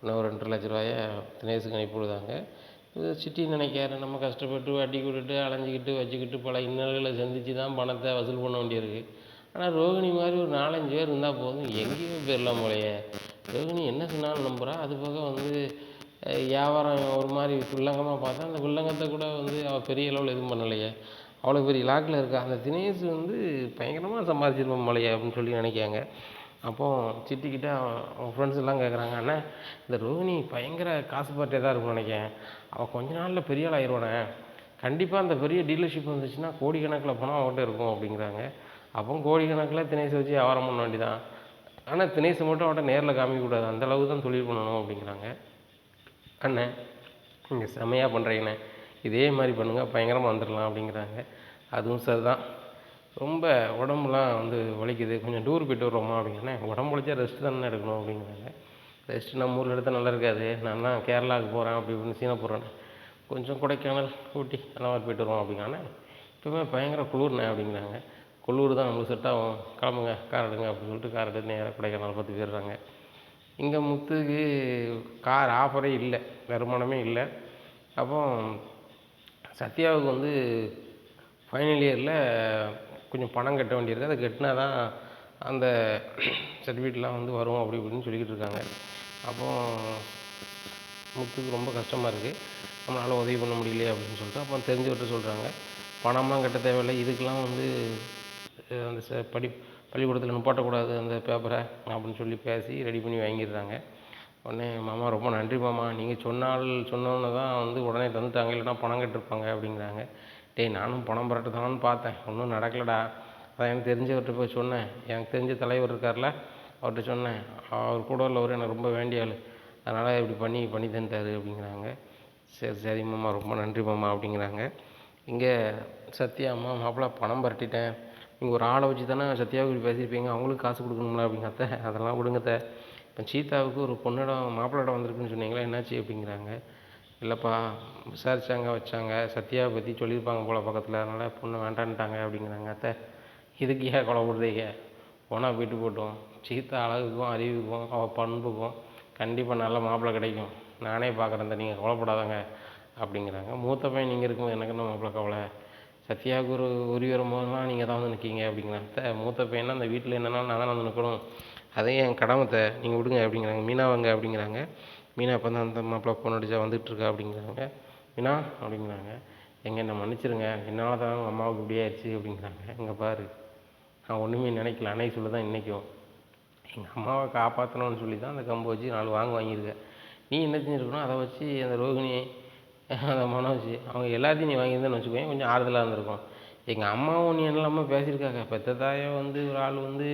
இன்னும் ஒரு 2,00,000 தினேஷுக்கு அனுப்பி விடுதாங்க. இது சிட்டி நினைக்காரு, நம்ம கஷ்டப்பட்டு வட்டி கொடுத்து அலைஞ்சிக்கிட்டு வச்சுக்கிட்டு பல இன்னல்களை சந்தித்து தான் பணத்தை வசூல் பண்ண வேண்டியிருக்கு. ஆனால் ரோகிணி மாதிரி ஒரு 4-5 பேர் இருந்தால் போதும், எங்கேயோ போயிடலாம் போலையே. ரோகிணி என்ன சொன்னாலும் நம்புகிறா. அது போக வந்து வியாபாரம் ஒரு மாதிரி வில்லங்கமாக பார்த்தா, அந்த வில்லங்கத்தை கூட வந்து அவள் பெரிய அளவில் எதுவும் பண்ணலையே, அவ்வளோ பெரிய லாக்கில் இருக்கா. அந்த தினேஷ் வந்து பயங்கரமாக சம்பாதிச்சிருப்போம் போலையே அப்படின்னு சொல்லி நினைக்காங்க. அப்போது சிட்டிக்கிட்ட அவன் ஃப்ரெண்ட்ஸ் எல்லாம் கேட்குறாங்க, அண்ணா இந்த ரோஹிணி பயங்கர காசு பார்ட்டே தான் இருக்கும்னு நினைக்கிறேன், அவள் கொஞ்ச நாளில் பெரிய ஆள் ஆயிடுவானே, கண்டிப்பாக அந்த பெரிய டீலர்ஷிப் வந்துச்சுன்னா கோடிக்கணக்கில் பணம் அவன்கிட்ட இருக்கும் அப்படிங்கிறாங்க. அப்போ கோடிக்கணக்கில் தினேஷை வச்சு வியாபாரம் பண்ண வேண்டியதான், ஆனால் தினேஷை மட்டும் அவன்கிட்ட நேரில் காமிக்கக்கூடாது, அந்தளவுக்கு தான் தொழில் பண்ணணும் அப்படிங்கிறாங்க. அண்ணன் நீங்கள் செம்மையாக பண்ணுறீங்கண்ணே, இதே மாதிரி பண்ணுங்கள், பயங்கரமாக வந்துடலாம் அப்படிங்கிறாங்க. அதுவும் சரி தான், ரொம்ப உடம்புலாம் வந்து வலிக்குது, கொஞ்சம் டூர் போய்ட்டு வரோமா அப்படிங்கிறேன். உடம்பு வலிச்சா ரெஸ்ட்டு தானே எடுக்கணும் அப்படிங்கிறாங்க. ரெஸ்ட்டு நம்ம ஊரில் எடுத்தால் நல்லா இருக்காது, நான் தான் கேரளாவுக்கு போகிறேன் அப்படி இப்படின்னு சீன போடுறேன், கொஞ்சம் கொடைக்கானல் ஊட்டி அந்த மாதிரி போய்ட்டு வருவோம் அப்படிங்கானே. இப்போவே பயங்கர குளிர்ண்ணே அப்படிங்கிறாங்க. குளிர் தான் நம்மளுக்கு செட் ஆகும், கிளம்புங்க கார் எடுங்க அப்படின்னு சொல்லிட்டு கார் எடுத்து நேராக கொடைக்கானல் பார்த்து போயிடுறாங்க. இங்கே முத்துக்கு கார் ஆஃபரே இல்லை, வருமானமே இல்லை. அப்போ சத்யாவுக்கு வந்து ஃபைனல் இயரில் கொஞ்சம் பணம் கட்ட வேண்டியிருக்கு, அதை கட்டினா தான் அந்த சர்டிஃபிகேட்லாம் வந்து வரும் அப்படி இப்படின்னு சொல்லிக்கிட்டு இருக்காங்க. அப்போது முத்துக்கு ரொம்ப கஷ்டமாக இருக்குது, நம்மளால் உதவி பண்ண முடியலையே அப்படின்னு சொல்லிட்டு அப்போ தெரிஞ்சவர்கிட்ட சொல்கிறாங்க, பணம்லாம் கட்ட தேவையில்லை, இதுக்கெலாம் வந்து அந்த பள்ளிக்கூடத்தில் நிப்பாட்டக்கூடாது அந்த பேப்பரை அப்படின்னு சொல்லி பேசி ரெடி பண்ணி வாங்கிடுறாங்க. உடனே மாமா ரொம்ப நன்றி மாமா, நீங்கள் சொன்னோன்னு தான் வந்து உடனே தந்துட்டாங்க, இல்லைனா பணம் கட்டிருப்பாங்க அப்படிங்கிறாங்க. டேய் நானும் பணம் பரட்டுதான்னு பார்த்தேன், ஒன்றும் நடக்கலடா, அதான் எனக்கு தெரிஞ்சவர்கிட்ட போய் சொன்னேன். எனக்கு தெரிஞ்ச தலைவர் இருக்கார்ல, அவர்கிட்ட சொன்னேன். அவர் கூட உள்ளவர் எனக்கு ரொம்ப வேண்டிய ஆள். அதனால் இப்படி பண்ணி தந்துட்டாரு அப்படிங்கிறாங்க. சரி மாமா, ரொம்ப நன்றி மாமா அப்படிங்கிறாங்க. இங்கே சத்யா அம்மா, மாப்பிள்ளை பணம் பரட்டிட்டேன். நீங்கள் ஒரு ஆளை வச்சு தானே சத்யாவுக்கு இப்படி பேசியிருப்பீங்க, அவங்களுக்கு காசு கொடுக்கணுங்களா அப்படிங்க. அத்தை அதெல்லாம் விடுங்க அத்தை. இப்போ சீதாவுக்கு ஒரு பொண்ணிடம் மாப்பிள்ளையிடம் வந்திருக்குன்னு சொன்னீங்களா, என்னாச்சு அப்படிங்கிறாங்க. இல்லைப்பா, விசாரித்தாங்க வச்சாங்க, சத்யாவை பற்றி சொல்லியிருப்பாங்க போல் பக்கத்தில், அதனால் பொண்ணு வேண்டான்ட்டாங்க அப்படிங்கிறாங்க. அத்தை இதுக்கு ஏன் கொலை போடுறீங்க, போனால் போயிட்டு போட்டோம். சீதா அழகுக்கும் அறிவுக்கும் அவள் பண்புக்கும் கண்டிப்பாக நல்ல மாப்பிள்ளை கிடைக்கும், நானே பார்க்குறேன், நீங்கள் கவலைப்படாதாங்க அப்படிங்கிறாங்க. மூத்த பையன் நீங்கள் இருக்கும்போது எனக்கு என்ன மாப்பிள்ளை கவலை, சத்யாவுக்கு ஒரு உரி வரும்போதெல்லாம் நீங்கள் தான் வந்து நிற்கீங்க அப்படிங்கிறாங்க. அத்தை மூத்த பையனா அந்த வீட்டில் என்னன்னாலும் நான் தான் வந்து நிற்கணும், அதையும் என் கடமைத்தை, நீங்கள் விடுங்க அப்படிங்கிறாங்க. மீனா வாங்க அப்படிங்கிறாங்க. மீனா இப்போ தான் அந்த மாப்பிள்ளை ஃபோன் அடித்தா வந்துட்டுருக்கா அப்படிங்கிறாங்க. மீனா அப்படிங்கிறாங்க. எங்க என்னை மன்னிச்சிருங்க, என்னால் தான் உங்கள் அம்மாவுக்கு இப்படி ஆயிடுச்சு அப்படிங்கிறாங்க. இங்கே பாரு, நான் ஒன்றுமே நினைக்கல, அன்னைக்கு சொல்லி தான் இன்றைக்கும் எங்கள் அம்மாவை காப்பாற்றணும்னு சொல்லி தான் அந்த கம்பை வச்சு 4 வாங்கியிருக்கேன். நீ என்ன செஞ்சுருக்கணும், அதை வச்சு அந்த ரோகிணி, அந்த மனோஜ் அவங்க எல்லாத்தையும் நீ வாங்கியிருந்தேன்னு வச்சுக்கோங்க, கொஞ்சம் ஆறுதலாக இருந்திருக்கும். எங்கள் அம்மாவும் நீ என்னெல்லாமல் பேசியிருக்காங்க. பெத்த தாயை வந்து ஒரு ஆள் வந்து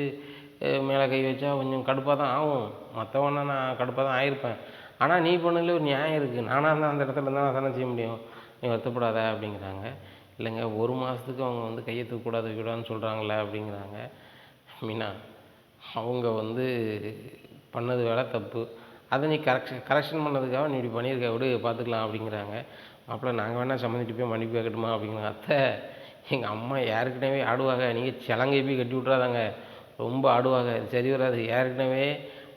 மேலே கை வச்சா கொஞ்சம் கடுப்பாக தான் ஆகும், மற்றவனா நான் கடுப்பாக தான் ஆகிருப்பேன். ஆனால் நீ பண்ணதில் ஒரு நியாயம் இருக்குது, நானாக இருந்தால் அந்த இடத்துல இருந்தால் நான் தானே செய்ய முடியும், நீ வருத்தப்படாத அப்படிங்கிறாங்க. இல்லைங்க, 1 மாதத்துக்கு அவங்க வந்து கையை தூக்கக்கூடாது வைக்கக்கூடாதுன்னு சொல்கிறாங்களே அப்படிங்கிறாங்க. மீனா, அவங்க வந்து பண்ணது வேலை தப்பு, அதை நீ கரெக்ஷன் பண்ணதுக்காக நீ இப்படி பண்ணியிருக்க, விடு பார்த்துக்கலாம் அப்படிங்கிறாங்க. மாப்பிள்ளை நாங்கள் வேணால் சம்மந்திட்டு போய் மன்னிப்பு கேட்கட்டுமா அப்படிங்கிறாங்க. அத்தை எங்கள் அம்மா ஏற்கனவே ஆடுவாங்க, நீங்கள் சிலங்கை போய் கட்டி விட்றாதாங்க, ரொம்ப ஆடுவாங்க, இது சரி வராது. ஏற்கனவே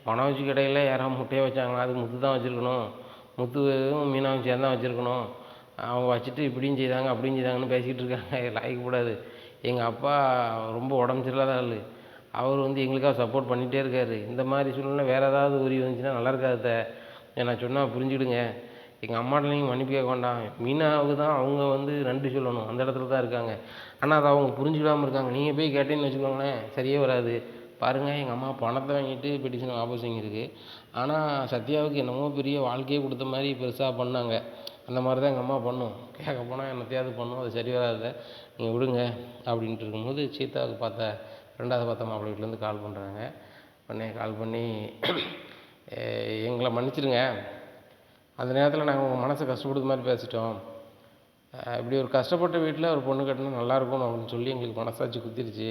மனோஜ் கடையில் யாராவது முட்டையை வச்சாங்கன்னா அது முத்து தான் வச்சுருக்கணும், முத்துவும் மீனாவும் சேர்ந்து தான் வச்சுருக்கணும். அவங்க வச்சுட்டு இப்படியும் செய்தாங்க அப்படியும் செய்தாங்கன்னு பேசிக்கிட்டு இருக்காங்க, லாய்க்கக்கூடாது. எங்கள் அப்பா ரொம்ப உடம்பு சரியில்லாத ஆள், அவர் வந்து எங்களுக்காக சப்போர்ட் பண்ணிகிட்டே இருக்கார். இந்த மாதிரி சூழ்நிலை வேறு ஏதாவது உரி வந்துச்சுன்னா நல்லா இருக்காத, நான் சொன்னால் புரிஞ்சுக்கிடுங்க. எங்கள் அம்மாட்ட நீங்கள் மன்னிப்பு கேட்க வேண்டாம், மீனாவுக்கு தான் அவங்க வந்து நன்றி சொல்லணும், அந்த இடத்துல தான் இருக்காங்க. ஆனால் அதை அவங்க புரிஞ்சுக்கிடாமல் இருக்காங்க. நீங்கள் போய் கேட்டேன்னு வச்சுக்கோங்களேன், சரியே வராது. பாருங்கள், எங்கள் அம்மா பணத்தை வாங்கிட்டு பெட்டிஷன் வாபஸ் வாங்கியிருக்கு. ஆனால் சத்யாவுக்கு என்னமோ பெரிய வாழ்க்கையே கொடுத்த மாதிரி பெருசாக பண்ணாங்க. அந்த மாதிரி தான் எங்கள் அம்மா பண்ணும், கேட்க போனால் என்னத்தையாவது பண்ணும், அது சரி வராத, நீங்கள் விடுங்க அப்படின்ட்டு இருக்கும்போது சீதாவுக்கு 2வது பார்த்த மாப்பிள்ளை வீட்டிலேருந்து கால் பண்ணுறாங்க. உடனே கால் பண்ணி எங்களை மன்னிச்சிடுங்க, அந்த நேரத்தில் நாங்கள் உங்கள் மனசை கஷ்டப்படுத்த மாதிரி பேசிட்டோம், இப்படி ஒரு கஷ்டப்பட்ட வீட்டில் ஒரு பொண்ணு கட்டினா நல்லாயிருக்கும் அப்படின்னு சொல்லி எங்களுக்கு மனசாட்சி குத்திருச்சு,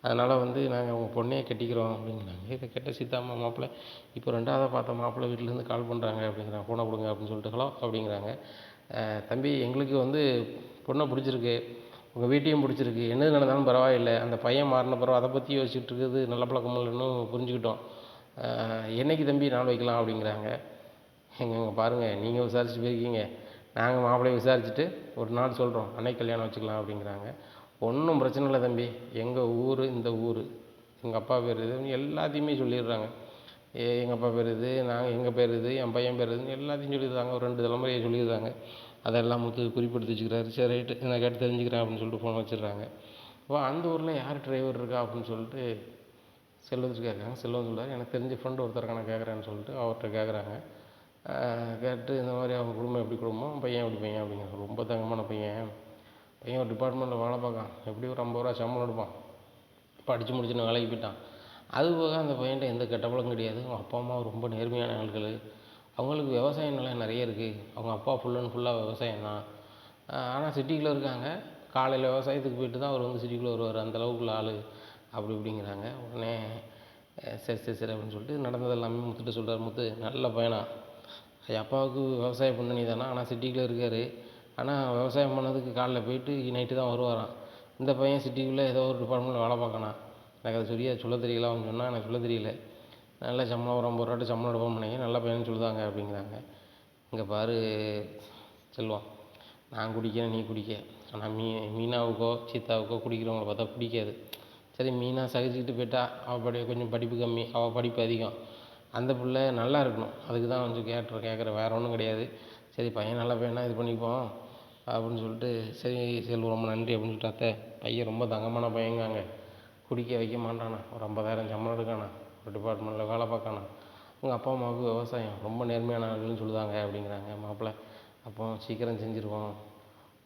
அதனால் வந்து நாங்கள் உங்கள் பொண்ணையே கட்டிக்கிறோம் அப்படிங்கிறாங்க. இதை கேட்ட சீதாம்மா, மாப்பிள்ளை இப்போ 2வது பார்த்த மாப்பிள்ளை வீட்டிலேருந்து கால் பண்ணுறாங்க அப்படிங்கிறாங்க. ஃபோனை கொடுங்க அப்படின்னு சொல்லிட்டு, ஹலோ அப்படிங்கிறாங்க. தம்பி, எங்களுக்கு வந்து பொண்ணை பிடிச்சிருக்கு, உங்கள் வீட்டையும் பிடிச்சிருக்கு, என்னது நடந்தாலும் பரவாயில்லை, அந்த பையன் மாறின பிறகு அதை பற்றி யோசிச்சுட்டு இருக்குது நல்ல பழக்கம் இல்லைன்னு புரிஞ்சுக்கிட்டோம், என்னைக்கு தம்பி நாள் வைக்கலாம் அப்படிங்கிறாங்க. எங்கங்க பாருங்கள், நீங்கள் விசாரிச்சுட்டு போயிருக்கீங்க, நாங்கள் மாப்பிள்ளையை விசாரிச்சுட்டு ஒரு நாள் சொல்கிறோம், அன்னைக்கு கல்யாணம் வச்சுக்கலாம் அப்படிங்கிறாங்க. ஒன்றும் பிரச்சனை இல்லை தம்பி, எங்கள் ஊர் இந்த ஊர், எங்கள் அப்பா பேர் இது எல்லாத்தையுமே சொல்லிடுறாங்க. எங்கள் அப்பா பேர் இது, நாங்கள் எங்கள் பேர் இது, என் பையன் பேர் இதுன்னு எல்லாத்தையும் சொல்லிடுறாங்க. ஒரு 2 தலைமுறையை சொல்லிடுறாங்க. அதெல்லாம் முத்து குறிப்பிடுத்தி வச்சுக்கிறாரு. சரி ரைட்டு, நான் கேட்டு தெரிஞ்சுக்கிறேன் அப்படின்னு சொல்லிட்டு ஃபோன் வச்சிடுறாங்க. அப்போ அந்த ஊரில் யார் டிரைவர் இருக்கா அப்படின்னு சொல்லிட்டு செல்வத்துக்கு கேட்குறாங்க. செல்வம் சொல்கிறார், எனக்கு தெரிஞ்ச ஃப்ரெண்டு ஒருத்தருக்கு நான் கேட்குறேன்னு சொல்லிட்டு அவர்கிட்ட கேட்குறாங்க. கேட்டு இந்த மாதிரி அவங்க குடும்பம் எப்படி குடும்பம், பையன் எப்படி பையன் அப்படிங்கிறாங்க. ரொம்ப தங்கமான பையன் ஒரு டிபார்ட்மெண்ட்டில் வேலை பார்க்கான், எப்படி ஒரு 50 ரூபா சம்பளம் எடுப்பான், படித்து முடிச்சுன்னு வேலைக்கு போயிட்டான். அது போக அந்த பையன்கிட்ட எந்த கெட்ட பழக்கம் கிடையாது, அவங்க அப்பா அம்மா ரொம்ப நேர்மையான ஆட்கள், அவங்களுக்கு விவசாய நிலம் நிறைய இருக்குது, அவங்க அப்பா ஃபுல் அண்ட் ஃபுல்லாக விவசாயம் தான், ஆனால் சிட்டிக்குள்ளே இருக்காங்க, காலையில் விவசாயத்துக்கு போயிட்டு தான் அவர் வந்து சிட்டிக்குள்ளே வருவார், அந்தளவுக்குள்ள ஆள் அப்படி இப்படிங்கிறாங்க. உடனே சரி அப்படின்னு சொல்லிட்டு நடந்தது எல்லாமே முத்துட்டு சொல்கிறார். முத்து நல்ல பையனா, அப்பாவுக்கு விவசாயம் பண்ணி தானே, ஆனால் சிட்டிக்குள்ளே இருக்கார், ஆனால் விவசாயம் பண்ணதுக்கு காலைல போயிட்டு நைட்டு தான் வருவாராம். இந்த பையன் சிட்டிக்குள்ளே ஏதோ ஒரு டிபார்ட்மெண்ட்டில் வேலை பார்க்கணும், எனக்கு அது சொல்ல தெரியல, அவன் சொன்னால் எனக்கு சொல்ல தெரியல, நல்ல சம்பளம் ஒரு 50 ரூபாய்ட்டு சம்பளம் எடுப்போம் பண்ணிங்க, நல்ல பையன்னு சொல்லுதாங்க அப்படிங்கிறாங்க. இங்கே பாரு செல்வம், நான் குடிக்கிறேன் நீ குடிக்க, ஆனால் மீனாவுக்கோ சீதாவுக்கோ குடிக்கிறவங்கள பார்த்தா பிடிக்காது. சரி, மீனா சகிச்சுக்கிட்டு போயிட்டா, அவள் கொஞ்சம் படிப்பு கம்மி, அவள் படிப்பு அதிகம், அந்த பிள்ளை நல்லா இருக்கணும், அதுக்கு தான் கொஞ்சம் கேட்குற, வேறு ஒன்றும் கிடையாது. சரி, பையன் நல்ல பையனா இது பண்ணிப்போம் அப்படின்னு சொல்லிட்டு, சரி செல்வம் ரொம்ப நன்றி அப்படின்னு சொல்லிட்டு, அத்தை பையன் ரொம்ப தங்கமான பையங்காங்க, குடிக்க வைக்க மாட்டானா, ஒரு 50,000 சம்பளம் எடுக்கானா, ஒரு டிபார்ட்மெண்ட்டில் வேலை பார்க்கானா, உங்கள் அப்பா அம்மாவுக்கு விவசாயம், ரொம்ப நேர்மையான ஆளுன்னு சொல்லுதாங்க அப்படிங்கிறாங்க. மாப்பிள்ளை அப்போ சீக்கிரம் செஞ்சுருவோம்,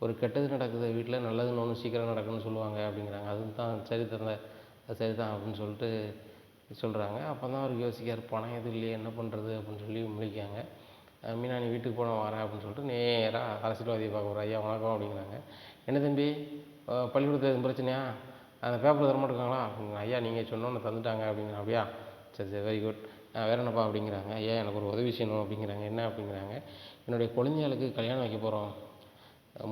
ஒரு கெட்டது நடக்குது வீட்டில் நல்லதுன்னு ஒன்று சீக்கிரம் நடக்குன்னு சொல்லுவாங்க அப்படிங்கிறாங்க. அதுதான் சரித்திரம், அது சரிதான் அப்படின்னு சொல்லிட்டு சொல்கிறாங்க. அப்போ தான் அவருக்கு யோசிக்கார், பணம் எதுவும் இல்லையே என்ன பண்ணுறது அப்படின்னு சொல்லி முழிக்காங்க. மீனா நீ வீட்டுக்கு போனால் வரேன் அப்படின்னு சொல்லிட்டு நேராக அரசியல்வாதியை பார்க்க போகிற. ஐயா வணக்கம் அப்படிங்கிறாங்க. என்ன தம்பி பள்ளிக்கூடத்தில் எதுவும் பிரச்சனையா, அந்த பேப்பர் தர மாட்டேங்காங்களா அப்படிங்க. ஐயா நீங்கள் சொன்னோன்னு தந்துட்டாங்க அப்படிங்கிற. அப்படியா, சரி சரி வெரி குட், வேறு என்னப்பா அப்படிங்கிறாங்க. ஐயா எனக்கு ஒரு உதவி செய்யணும் அப்படிங்கிறாங்க. என்ன அப்படிங்கிறாங்க. என்னுடைய குழந்தைகளுக்கு கல்யாணம் வைக்க போகிறோம்,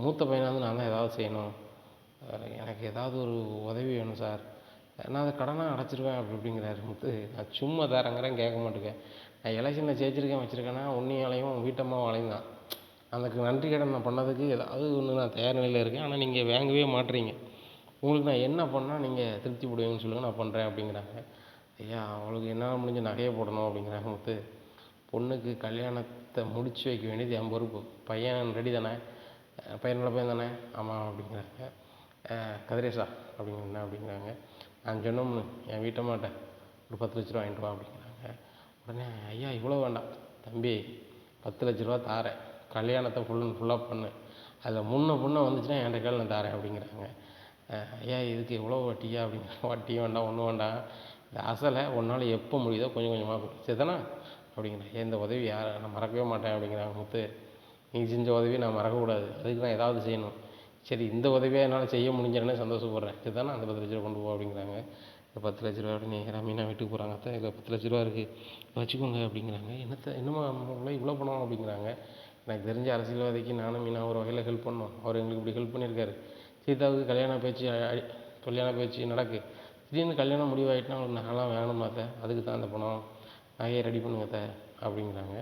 மூத்த பையனாக வந்து நான் தான் ஏதாவது செய்யணும், எனக்கு ஏதாவது ஒரு உதவி வேணும் சார், நான் அதை கடனாக அடைச்சிருவேன் அப்படிங்கிறாரு முத்து. நான் சும்மா தரங்கிறேன் கேட்க மாட்டேங்க. நான் எலெக்ஷனில் ஜெயிச்சிருக்கேன் வச்சுருக்கேன்னா உன்னையாலையும் வீட்டம்மாவாலையும் தான். அதுக்கு நன்றி கடன் நான் பண்ணதுக்கு ஏதாவது ஒன்று நான் தயார் நிலையில் இருக்கேன். ஆனால் நீங்கள் வாங்கவே மாட்றீங்க. உங்களுக்கு நான் என்ன பண்ணால் நீங்கள் திருப்தி படுவீங்கன்னு சொல்லுங்கள், நான் பண்ணுறேன் அப்படிங்கிறாங்க. ஐயா அவளுக்கு என்னால் முடிஞ்ச நகையை போடணும் அப்படிங்கிறாங்க முத்து. பொண்ணுக்கு கல்யாணத்தை முடித்து வைக்க வேண்டியது என் பொறுப்பு. பையன் ரெடி தானே, பையன் நல்ல பையன் தானே, ஆமாம் அப்படிங்கிறாங்க. கதிரேஷா அப்படிங்கிற என்ன அப்படிங்கிறாங்க. நான் சொன்னோம்னு என் வீட்டம்மாட்ட ஒரு 10 லட்ச ரூபா வாங்கிட்டு வா அப்படிங்கிறாங்க. உடனே ஐயா இவ்வளோ வேண்டாம் தம்பி, 10 லட்ச ரூபா தாரேன், கல்யாணத்தை ஃபுல் அண்ட் ஃபுல்லாக பண்ணு, அதில் முன்ன வந்துச்சுன்னா என்கிட்ட கேள் நான் தாரேன் அப்படிங்கிறாங்க. ஐயா இதுக்கு எவ்வளோ வட்டியா அப்படிங்கிற. வட்டியும் வேண்டாம் ஒன்றும் வேண்டாம், இந்த அசலை உன்னால் எப்போ முடியுதோ கொஞ்சம் கொஞ்சமாக கொடு சரிதானா அப்படிங்கிறேன். இந்த உதவி யாரை நான் மறக்கவே மாட்டேன் அப்படிங்கிறாங்க முத்து. நீ செஞ்ச உதவியை நான் மறக்கக்கூடாது, அதுக்கு நான் ஏதாவது செய்யணும். சரி இந்த உதவியாக என்னால் செய்ய முடிஞ்சேன்னு சந்தோஷப்படுறேன் சரிதானே, அந்த 10 லட்ச ரூபா கொண்டு போ அப்படிங்கிறாங்க. இந்த 10 லட்ச ரூபா நேராக மீனா வீட்டுக்கு போகிறாங்க. அத்தை இதில் 10 லட்ச ரூபா இருக்குது வச்சுக்கோங்க அப்படிங்கிறாங்க. என்னம்மா இவ்வளோ பணம் அப்படிங்கிறாங்க. எனக்கு தெரிஞ்ச அரசியல்வாதிக்கு நானும் மீனா ஒரு வகையில் ஹெல்ப் பண்ணோம், அவர் எங்களுக்கு இப்படி ஹெல்ப் பண்ணியிருக்காரு. சீதாவுக்கு கல்யாண பேச்சு நடக்கு, திடீர்னு கல்யாணம் முடிவாயிட்டுனா அவங்களுக்கு நகைலாம் வேணுமா அத்தை, அதுக்கு தான் அந்த பணம், நகையை ரெடி பண்ணுங்க அத்தை அப்படிங்கிறாங்க.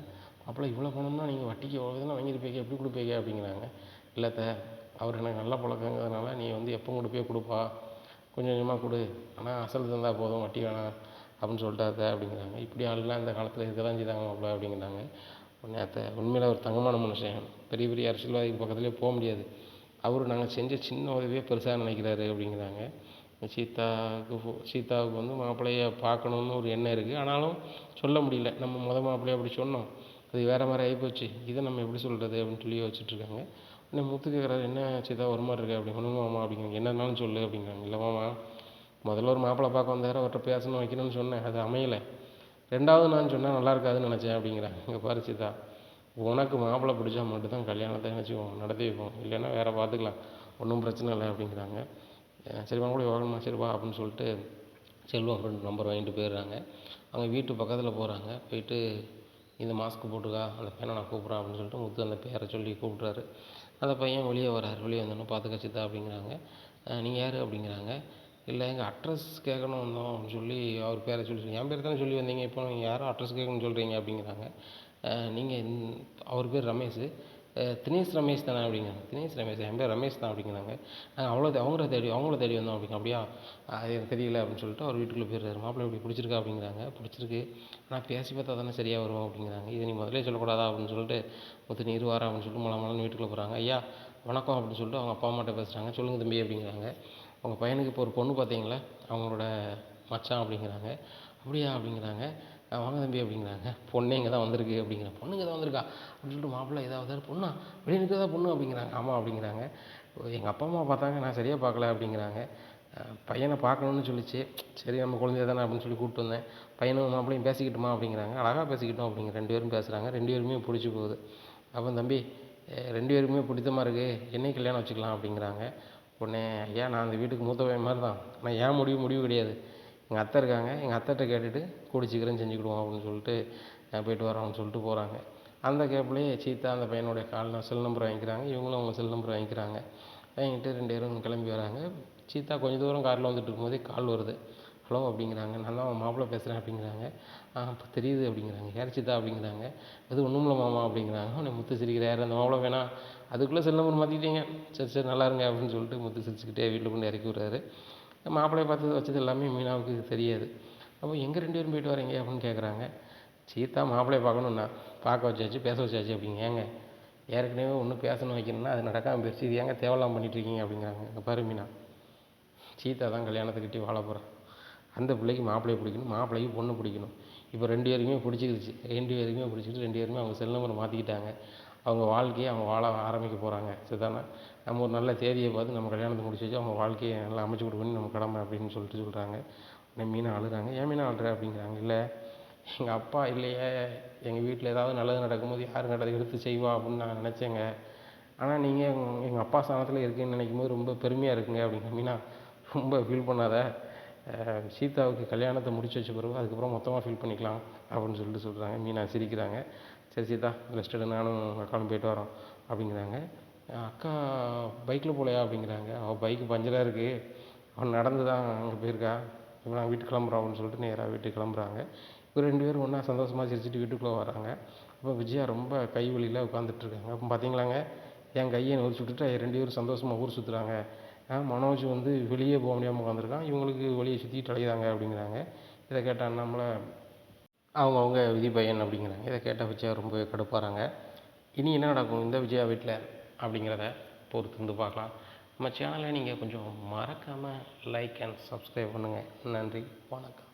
அப்போலாம் இவ்வளோ பணம்னா நீங்கள் வட்டிக்கு எவ்வளோ தானே வாங்கியிருப்பீங்க, எப்படி கொடுப்பீங்க அப்படிங்கிறாங்க. இல்லை அத்தை அவர் எனக்கு நல்ல பழக்கங்கிறதுனால நீ வந்து எப்போ கொடுப்பே கொடுப்பா, கொஞ்சம் கொஞ்சமாக கொடு, ஆனால் அசல் தந்தால் போதும் வட்டி வேணாம் அப்படின்னு சொல்லிட்டாத்த அப்படிங்கிறாங்க. இப்படி ஆளுலாம் இந்த காலத்தில் இருக்க தான் செய்தாங்க மாப்பிள்ள அப்படிங்கிறாங்க. உடனே அத்தை உண்மையில் ஒரு தங்கமான மனுஷன், பெரிய பெரிய அரசியல்வாதிக்கு பக்கத்துலேயே போக முடியாது, அவர் நாங்கள் செஞ்ச சின்ன உதவியே பெருசாக நினைக்கிறாரு அப்படிங்கிறாங்க. சீதாவுக்கு வந்து மாப்பிள்ளையை பார்க்கணுன்னு ஒரு எண்ணம் இருக்குது, ஆனாலும் சொல்ல முடியல. நம்ம மாப்பிள்ளையை அப்படி சொன்னோம், அது வேறு மாதிரி ஆகிப்போச்சு, இதை நம்ம எப்படி சொல்கிறது அப்படின்னு சொல்லி வச்சுட்ருக்காங்க. உடனே முத்து கேட்குறாரு, என்ன சீதா ஒரு மாதிரி இருக்கு அப்படி. ஒன்றும் மாமா அப்படிங்கிறாங்க. என்னன்னாலும் சொல்லு அப்படிங்கிறாங்க. இல்லை மாமா முதல்ல ஒரு மாப்பிள்ளை பார்க்க வந்தார், அவர்கிட்ட பேசணும் வைக்கணும்னு சொன்னேன், அது அமையலை. ரெண்டாவது நான் சொன்னால் நல்லா இருக்காதுன்னு நினச்சேன் அப்படிங்கிறாங்க. இங்கே பாரு சீதா, உனக்கு மாப்பிள்ளை பிடிச்சா மட்டும்தான் கல்யாணத்தை நினச்சிக்குவோம் நடத்தி வைப்போம், இல்லைன்னா வேறு பார்த்துக்கலாம், ஒன்றும் பிரச்சனை இல்லை அப்படிங்கிறாங்க. சரி மாப்பிள்ளை வாங்கணுமா, சரி வா அப்படின்னு சொல்லிட்டு செல்வம் ஃப்ரெண்ட் நம்பர் வாங்கிட்டு போயிடுறாங்க. அவங்க வீட்டு பக்கத்தில் போகிறாங்க. போயிட்டு இந்த மாஸ்க் போட்டுக்கா, அந்த பையனை நான் கூப்பிட்றேன் அப்படின்னு சொல்லிட்டு முத்து அந்த பேரை சொல்லி கூப்பிட்றாரு. அந்த பையன் வெளியே வராரு. வெளியே வந்தோன்னே பார்த்துக்க சித்தா அப்படிங்கிறாங்க. நீங்கள் யார் அப்படிங்கிறாங்க. இல்லை எங்கள் அட்ரஸ் கேட்கணும் வந்தோம் அப்படின்னு சொல்லி அவர் பேரை சொல்லி, என் பேர் தானே சொல்லி வந்தீங்க, இப்போ நீங்கள் யாரும் அட்ரஸ் கேட்கணும்னு சொல்கிறீங்க அப்படிங்கிறாங்க. நீங்கள் அவர் பேர் ரமேஷ், தினேஷ் ரமேஷ் தானே அப்படிங்கிறாங்க. தினேஷ் ரமேஷ் என் பேர் ரமேஷ் தான் அப்படிங்கிறாங்க. அவங்கள தேடி வந்தோம் அப்படிங்க. அப்படியா, அது எனக்கு தெரியல அப்படின்னு சொல்லிட்டு அவர் வீட்டுக்குள்ளே போயிடுறாரு. மாப்பிள்ளை இப்படி பிடிச்சிருக்கா அப்படிங்கிறாங்க. பிடிச்சிருக்கு, ஆனால் பேசி பார்த்தா தானே சரியாக வரும் அப்படிங்கிறாங்க. இதை நீ முதலே சொல்லக்கூடாதா அப்படின்னு சொல்லிட்டு முத்து நீர் வாரம் அப்படின்னு சொல்லிட்டு மலமலன்னு வீட்டுக்குள்ளே போகிறாங்க. ஐயா வணக்கம் அப்படின்னு சொல்லிட்டு அவங்க அப்பா அம்மாட்ட பேசுகிறாங்க. சொல்லுங்கள் தம்பி அப்படிங்கிறாங்க. அவங்க பையனுக்கு இப்போ ஒரு பொண்ணு பார்த்தீங்களா, அவங்களோட மச்சான் அப்படிங்கிறாங்க. அப்படியா அப்படிங்கிறாங்க. வாங்க தம்பி அப்படிங்கிறாங்க. பொண்ணே இங்கே தான் வந்திருக்கு அப்படிங்கிறாங்க. பொண்ணு இங்கே தான் வந்திருக்கா அப்படின்னு சொல்லிட்டு மாப்பிள்ளை ஏதாவது பொண்ணா வெளியே நிற்கிறதா பொண்ணு அப்படிங்கிறாங்க. ஆமாம் அப்படிங்கிறாங்க. எங்கள் அப்பா அம்மா பார்த்தாங்க, நான் சரியாக பார்க்கல அப்படிங்கிறாங்க. பையனை பார்க்கணுன்னு சொல்லிச்சு, சரி நம்ம குழந்தைய தானே அப்படின்னு சொல்லி கூப்பிட்டு வந்தேன். பையனும் மாப்பிள்ளையும் பேசிக்கிட்டுமா அப்படிங்கிறாங்க. அழகாக பேசிக்கிட்டோம் அப்படிங்கிற. 2 பேரும் பேசுகிறாங்க. 2 பேருமே பிடிச்சி போகுது. அப்போ தம்பி 2 பேருக்குமே பிடித்தமாக இருக்குது, என்னைக்கு கல்யாணம் வச்சுக்கலாம் அப்படிங்கிறாங்க. உடனே ஐயா நான் அந்த வீட்டுக்கு மூத்த பையன் மாதிரி தான், ஆனால் ஏன் முடிவு கிடையாது, எங்கள் அத்தை இருக்காங்க, எங்கள் அத்தைகிட்ட கேட்டுட்டு கூடி சீக்கிரம் செஞ்சுக்கிடுவோம் அப்படின்னு சொல்லிட்டு போயிட்டு வரோம்னு சொல்லிட்டு போகிறாங்க. அந்த கேப்லேயே சீதா அந்த பையனுடைய செல் நம்பர் வாங்கிக்கிறாங்க. இவங்களும் அவங்க செல் நம்பர் வாங்கிக்கிறாங்க. வாங்கிட்டு 2 பேரும் கிளம்பி வராங்க. சீதா கொஞ்சம் தூரம் காரில் வந்துட்டு இருக்கும்போதே கால் வருது. ஹலோ அப்படிங்கிறாங்க. நான் தான் மாப்பிள்ளை பேசுகிறேன் அப்படிங்கிறாங்க. இப்போ தெரியுது அப்படிங்கிறாங்க. யார் சீதா அப்படிங்கிறாங்க. அது ஒன்றும் இல்லை மாமா அப்படிங்கிறாங்க. உடனே முத்து சிரிக்கிற, யார் அந்த மாப்பிள்ளை வேணாம், அதுக்குள்ளே செல் நம்பர் மாற்றிக்கிட்டீங்க, சரி சரி நல்லா இருங்க அப்படின்னு சொல்லிட்டு முத்து சிரிச்சுக்கிட்டே வீட்டில் கொண்டு இறக்கி விட்றாரு. மாப்பிள்ளையை பார்த்து வச்சது எல்லாமே மீனாவுக்கு தெரியாது. அப்போ எங்கே 2 பேரும் போயிட்டு வரீங்க அப்படின்னு கேட்குறாங்க. சீதா மாப்பிள்ளையை பார்க்கணுன்னா பார்க்க வச்சாச்சு, பேச வச்சாச்சு அப்படிங்க. ஏங்க ஏற்கனவே ஒன்று பேசணும் வைக்கணும்னா அது நடக்காமல் போயிடுச்சு, இது ஏங்க தேவையில்லாமல் பண்ணிகிட்ருக்கீங்க அப்படிங்கிறாங்க. இங்கே பாரு மீனா, சீதா தான் கல்யாணத்துக்கிட்டே வாழ போகிறேன், அந்த பிள்ளைக்கு மாப்பிள்ளையை பிடிக்கணும், மாப்பிள்ளைக்கு பொண்ணு பிடிக்கணும். இப்போ 2 பேருக்குமே பிடிச்சிக்கிச்சு. 2 பேருக்குமே பிடிச்சிக்கிட்டு 2 பேருமே அவங்க செல் நம்பரை மாற்றிக்கிட்டாங்க. அவங்க வாழ்க்கையை அவங்க வாழ ஆரம்பிக்க போகிறாங்க. சரிதானே? நம்ம ஒரு நல்ல தேதியை பார்த்து நம்ம கல்யாணத்தை முடிச்சு வச்சு அவங்க வாழ்க்கையை நல்லா அமைச்சு கொடுக்கணும் நம்ம கடமை அப்படின்னு சொல்கிறாங்க. உடனே மீனா அழுகிறாங்க. ஏன் மீனா அழுற அப்படிங்கிறாங்க. இல்லை, எங்கள் அப்பா இல்லையே, எங்கள் வீட்டில் ஏதாவது நல்லது நடக்கும்போது யார் நல்லது எடுத்து செய்வா அப்படின்னு நான் நினச்சேங்க. ஆனால் நீங்கள் எங்கள் அப்பா ஸ்தானத்தில் இருக்கேன்னு நினைக்கும்போது ரொம்ப பெருமையாக இருக்குங்க அப்படிங்க. மீனா ரொம்ப ஃபீல் பண்ணாத, சீதாவுக்கு கல்யாணத்தை முடிச்சு வச்ச பிறகு அதுக்கப்புறம் மொத்தமாக ஃபீல் பண்ணிக்கலாம் அப்படின்னு சொல்கிறாங்க. மீனா சிரிக்கிறாங்க. சரி சீதா ரெஸ்ட் எடு, நானும் அக்காவும் போயிட்டு வரோம் அப்படிங்கிறாங்க. அக்கா பைக்கில் போகலையா அப்படிங்கிறாங்க. அவள் பைக்கு பஞ்சராக இருக்குது, அவன் நடந்து தான் அங்கே போயிருக்கா, இப்போ நாங்கள் வீட்டுக்கு கிளம்புறோம் அப்படின்னு சொல்லிட்டு நேராக வீட்டுக்கு கிளம்புறாங்க. இப்போ 2 பேரும் ஒன்றா சந்தோஷமாக சிரிச்சுட்டு வீட்டுக்குள்ளே வராங்க. அப்போ விஜயா ரொம்ப கை வலியில் உட்காந்துட்ருக்காங்க. அப்போ பார்த்தீங்களாங்க, என் கையை நொறிச்சு விட்டுட்டு 2 பேரும் சந்தோஷமாக ஊர் சுற்றுறாங்க. மனோஜ் வந்து வெளியே போக முடியாமல் உட்காந்துருக்கான், இவங்களுக்கு வெளியே சுற்றிட்டு அலையுதாங்க அப்படிங்கிறாங்க. இதை கேட்டால் நம்மளை அவங்கவுங்க விதி பையன் அப்படிங்கிறாங்க. இதை கேட்டால் விஜயா ரொம்ப கடுப்பாகிறாங்க. இனி என்ன நடக்கும் இந்த விஜயா வீட்டில் அப்படிங்கிறத பொறுத்து வந்து பார்க்கலாம். நம்ம சேனலை நீங்கள் கொஞ்சம் மறக்காமல் லைக் அண்ட் சப்ஸ்கிரைப் பண்ணுங்கள். நன்றி, வணக்கம்.